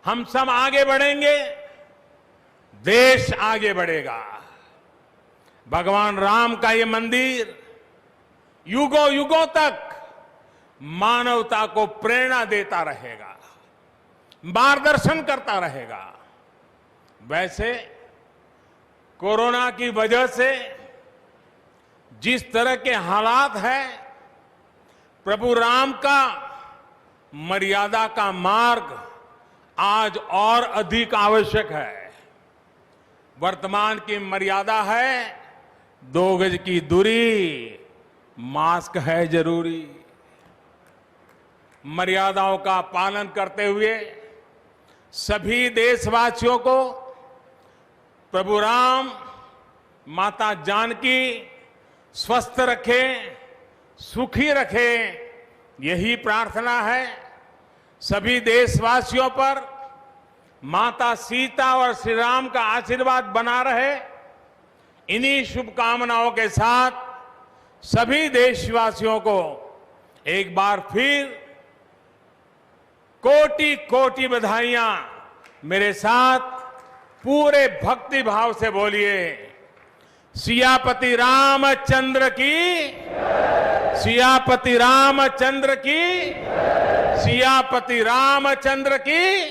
हम सब आगे बढ़ेंगे, देश आगे बढ़ेगा। भगवान राम का ये मंदिर युगों युगों तक मानवता को प्रेरणा देता रहेगा, मार्गदर्शन करता रहेगा। वैसे कोरोना की वजह से जिस तरह के हालात हैं, प्रभु राम का मर्यादा का मार्ग आज और अधिक आवश्यक है। वर्तमान की मर्यादा है 2 गज की दूरी, मास्क है जरूरी। मर्यादाओं का पालन करते हुए सभी देशवासियों को प्रभु राम, माता जानकी स्वस्थ रखें, सुखी रखें यही प्रार्थना है सभी देशवासियों पर माता सीता और श्री राम का आशीर्वाद बना रहे। इन्हीं शुभकामनाओं के साथ सभी देशवासियों को एक बार फिर कोटि कोटि बधाइयां। मेरे साथ पूरे भक्ति भाव से बोलिए, सियापति रामचंद्र की, सियापति रामचंद्र की, सियापति रामचंद्र की।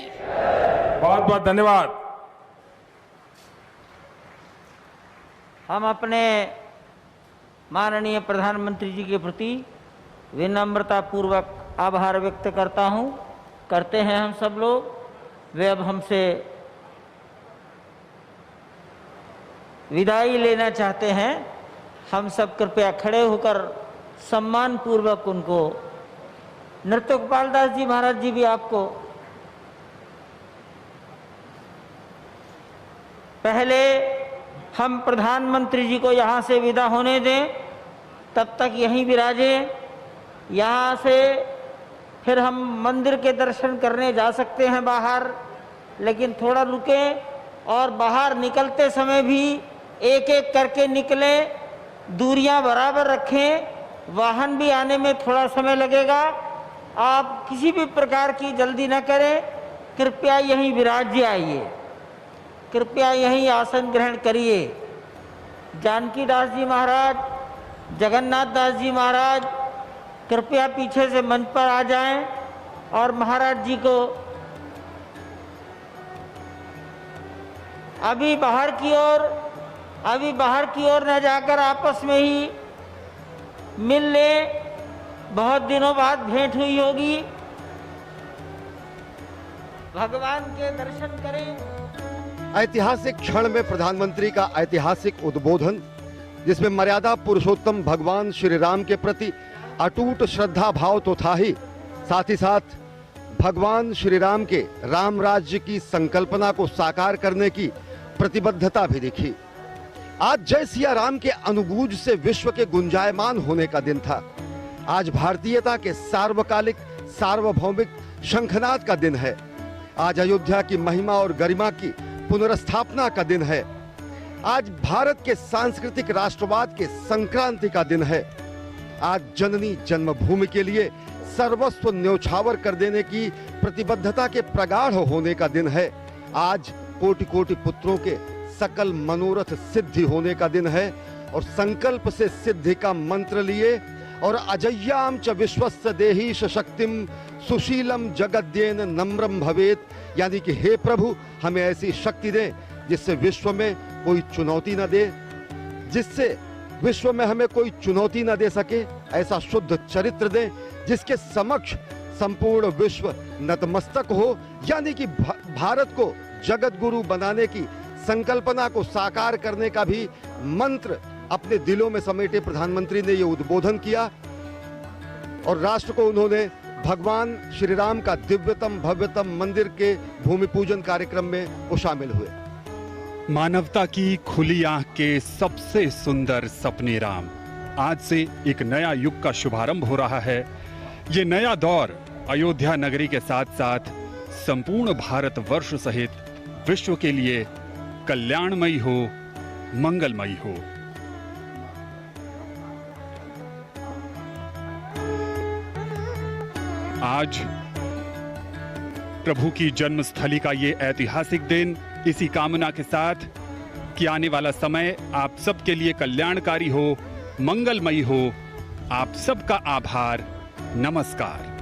बहुत बहुत धन्यवाद। हम अपने माननीय प्रधानमंत्री जी के प्रति विनम्रता पूर्वक आभार व्यक्त करते हैं हम सब लोग। वे अब हमसे विदाई लेना चाहते हैं। हम सब कृपया खड़े होकर सम्मान पूर्वक उनको, नृत्य गोपाल दास जी महाराज जी भी आपको पहले हम प्रधानमंत्री जी को यहाँ से विदा होने दें, तब तक यहीं विराजे। यहाँ से फिर हम मंदिर के दर्शन करने जा सकते हैं बाहर, लेकिन थोड़ा रुकें और बाहर निकलते समय भी एक एक करके निकले, दूरियां बराबर रखें। वाहन भी आने में थोड़ा समय लगेगा, आप किसी भी प्रकार की जल्दी न करें। कृपया यहीं विराज आइए, कृपया यहीं आसन ग्रहण करिए। जानकी दास जी महाराज, जगन्नाथ दास जी महाराज कृपया पीछे से मंच पर आ जाएं और महाराज जी को अभी बाहर की ओर न जाकर आपस में ही मिल ले। बहुत दिनों बाद भेंट हुई होगी, भगवान के दर्शन करें। ऐतिहासिक क्षण में प्रधानमंत्री का ऐतिहासिक उद्बोधन, जिसमें मर्यादा पुरुषोत्तम भगवान श्री राम के प्रति अटूट श्रद्धा भाव तो था ही, साथ ही साथ भगवान श्री राम के राम राज्य की संकल्पना को साकार करने की प्रतिबद्धता भी दिखी। आज जय सिया राम के अनुगूंज से विश्व के गुंजायमान होने का दिन था। आज भारतीयता के सार्वकालिक सार्वभौमिक शंखनाद का दिन है। आज अयोध्या की महिमा और गरिमा की पुनर्स्थापना का दिन है। आज भारत के सांस्कृतिक राष्ट्रवाद के संक्रांति का दिन है। आज जननी जन्मभूमि के लिए सर्वस्व न्यौछावर कर देने की प्रतिबद्धता के प्रगाढ़ होने का दिन है। आज कोटि कोटि पुत्रों के सकल मनोरथ सिद्धि होने का दिन है और संकल्प से सिद्धि का मंत्र लिए और अजय्याम च विश्वस्य देहीश शक्तिम सुशीलम जगद्येन नम्रम भवेत, यानी कि हे प्रभु हमें ऐसी शक्ति दे जिससे विश्व में कोई चुनौती न दे, जिससे विश्व में हमें कोई चुनौती न दे सके। ऐसा शुद्ध चरित्र दे जिसके समक्ष संपूर्ण विश्व नतमस्तक हो, यानी कि भारत को जगत गुरु बनाने की संकल्पना को साकार करने का भी मंत्र अपने दिलों में समेटे प्रधानमंत्री ने ये उद्बोधन किया और राष्ट्र को उन्होंने भगवान श्री राम का दिव्यतम भव्यतम मंदिर के भूमि पूजन कार्यक्रम में वो शामिल हुए। मानवता की खुली आंख के सबसे सुंदर सपने राम, आज से एक नया युग का शुभारंभ हो रहा है। ये नया दौर अयोध्या नगरी के साथ साथ संपूर्ण भारतवर्ष सहित विश्व के लिए कल्याणमयी हो, मंगलमयी हो। आज प्रभु की जन्मस्थली का ये ऐतिहासिक दिन, इसी कामना के साथ कि आने वाला समय आप सबके लिए कल्याणकारी हो, मंगलमयी हो। आप सबका आभार, नमस्कार।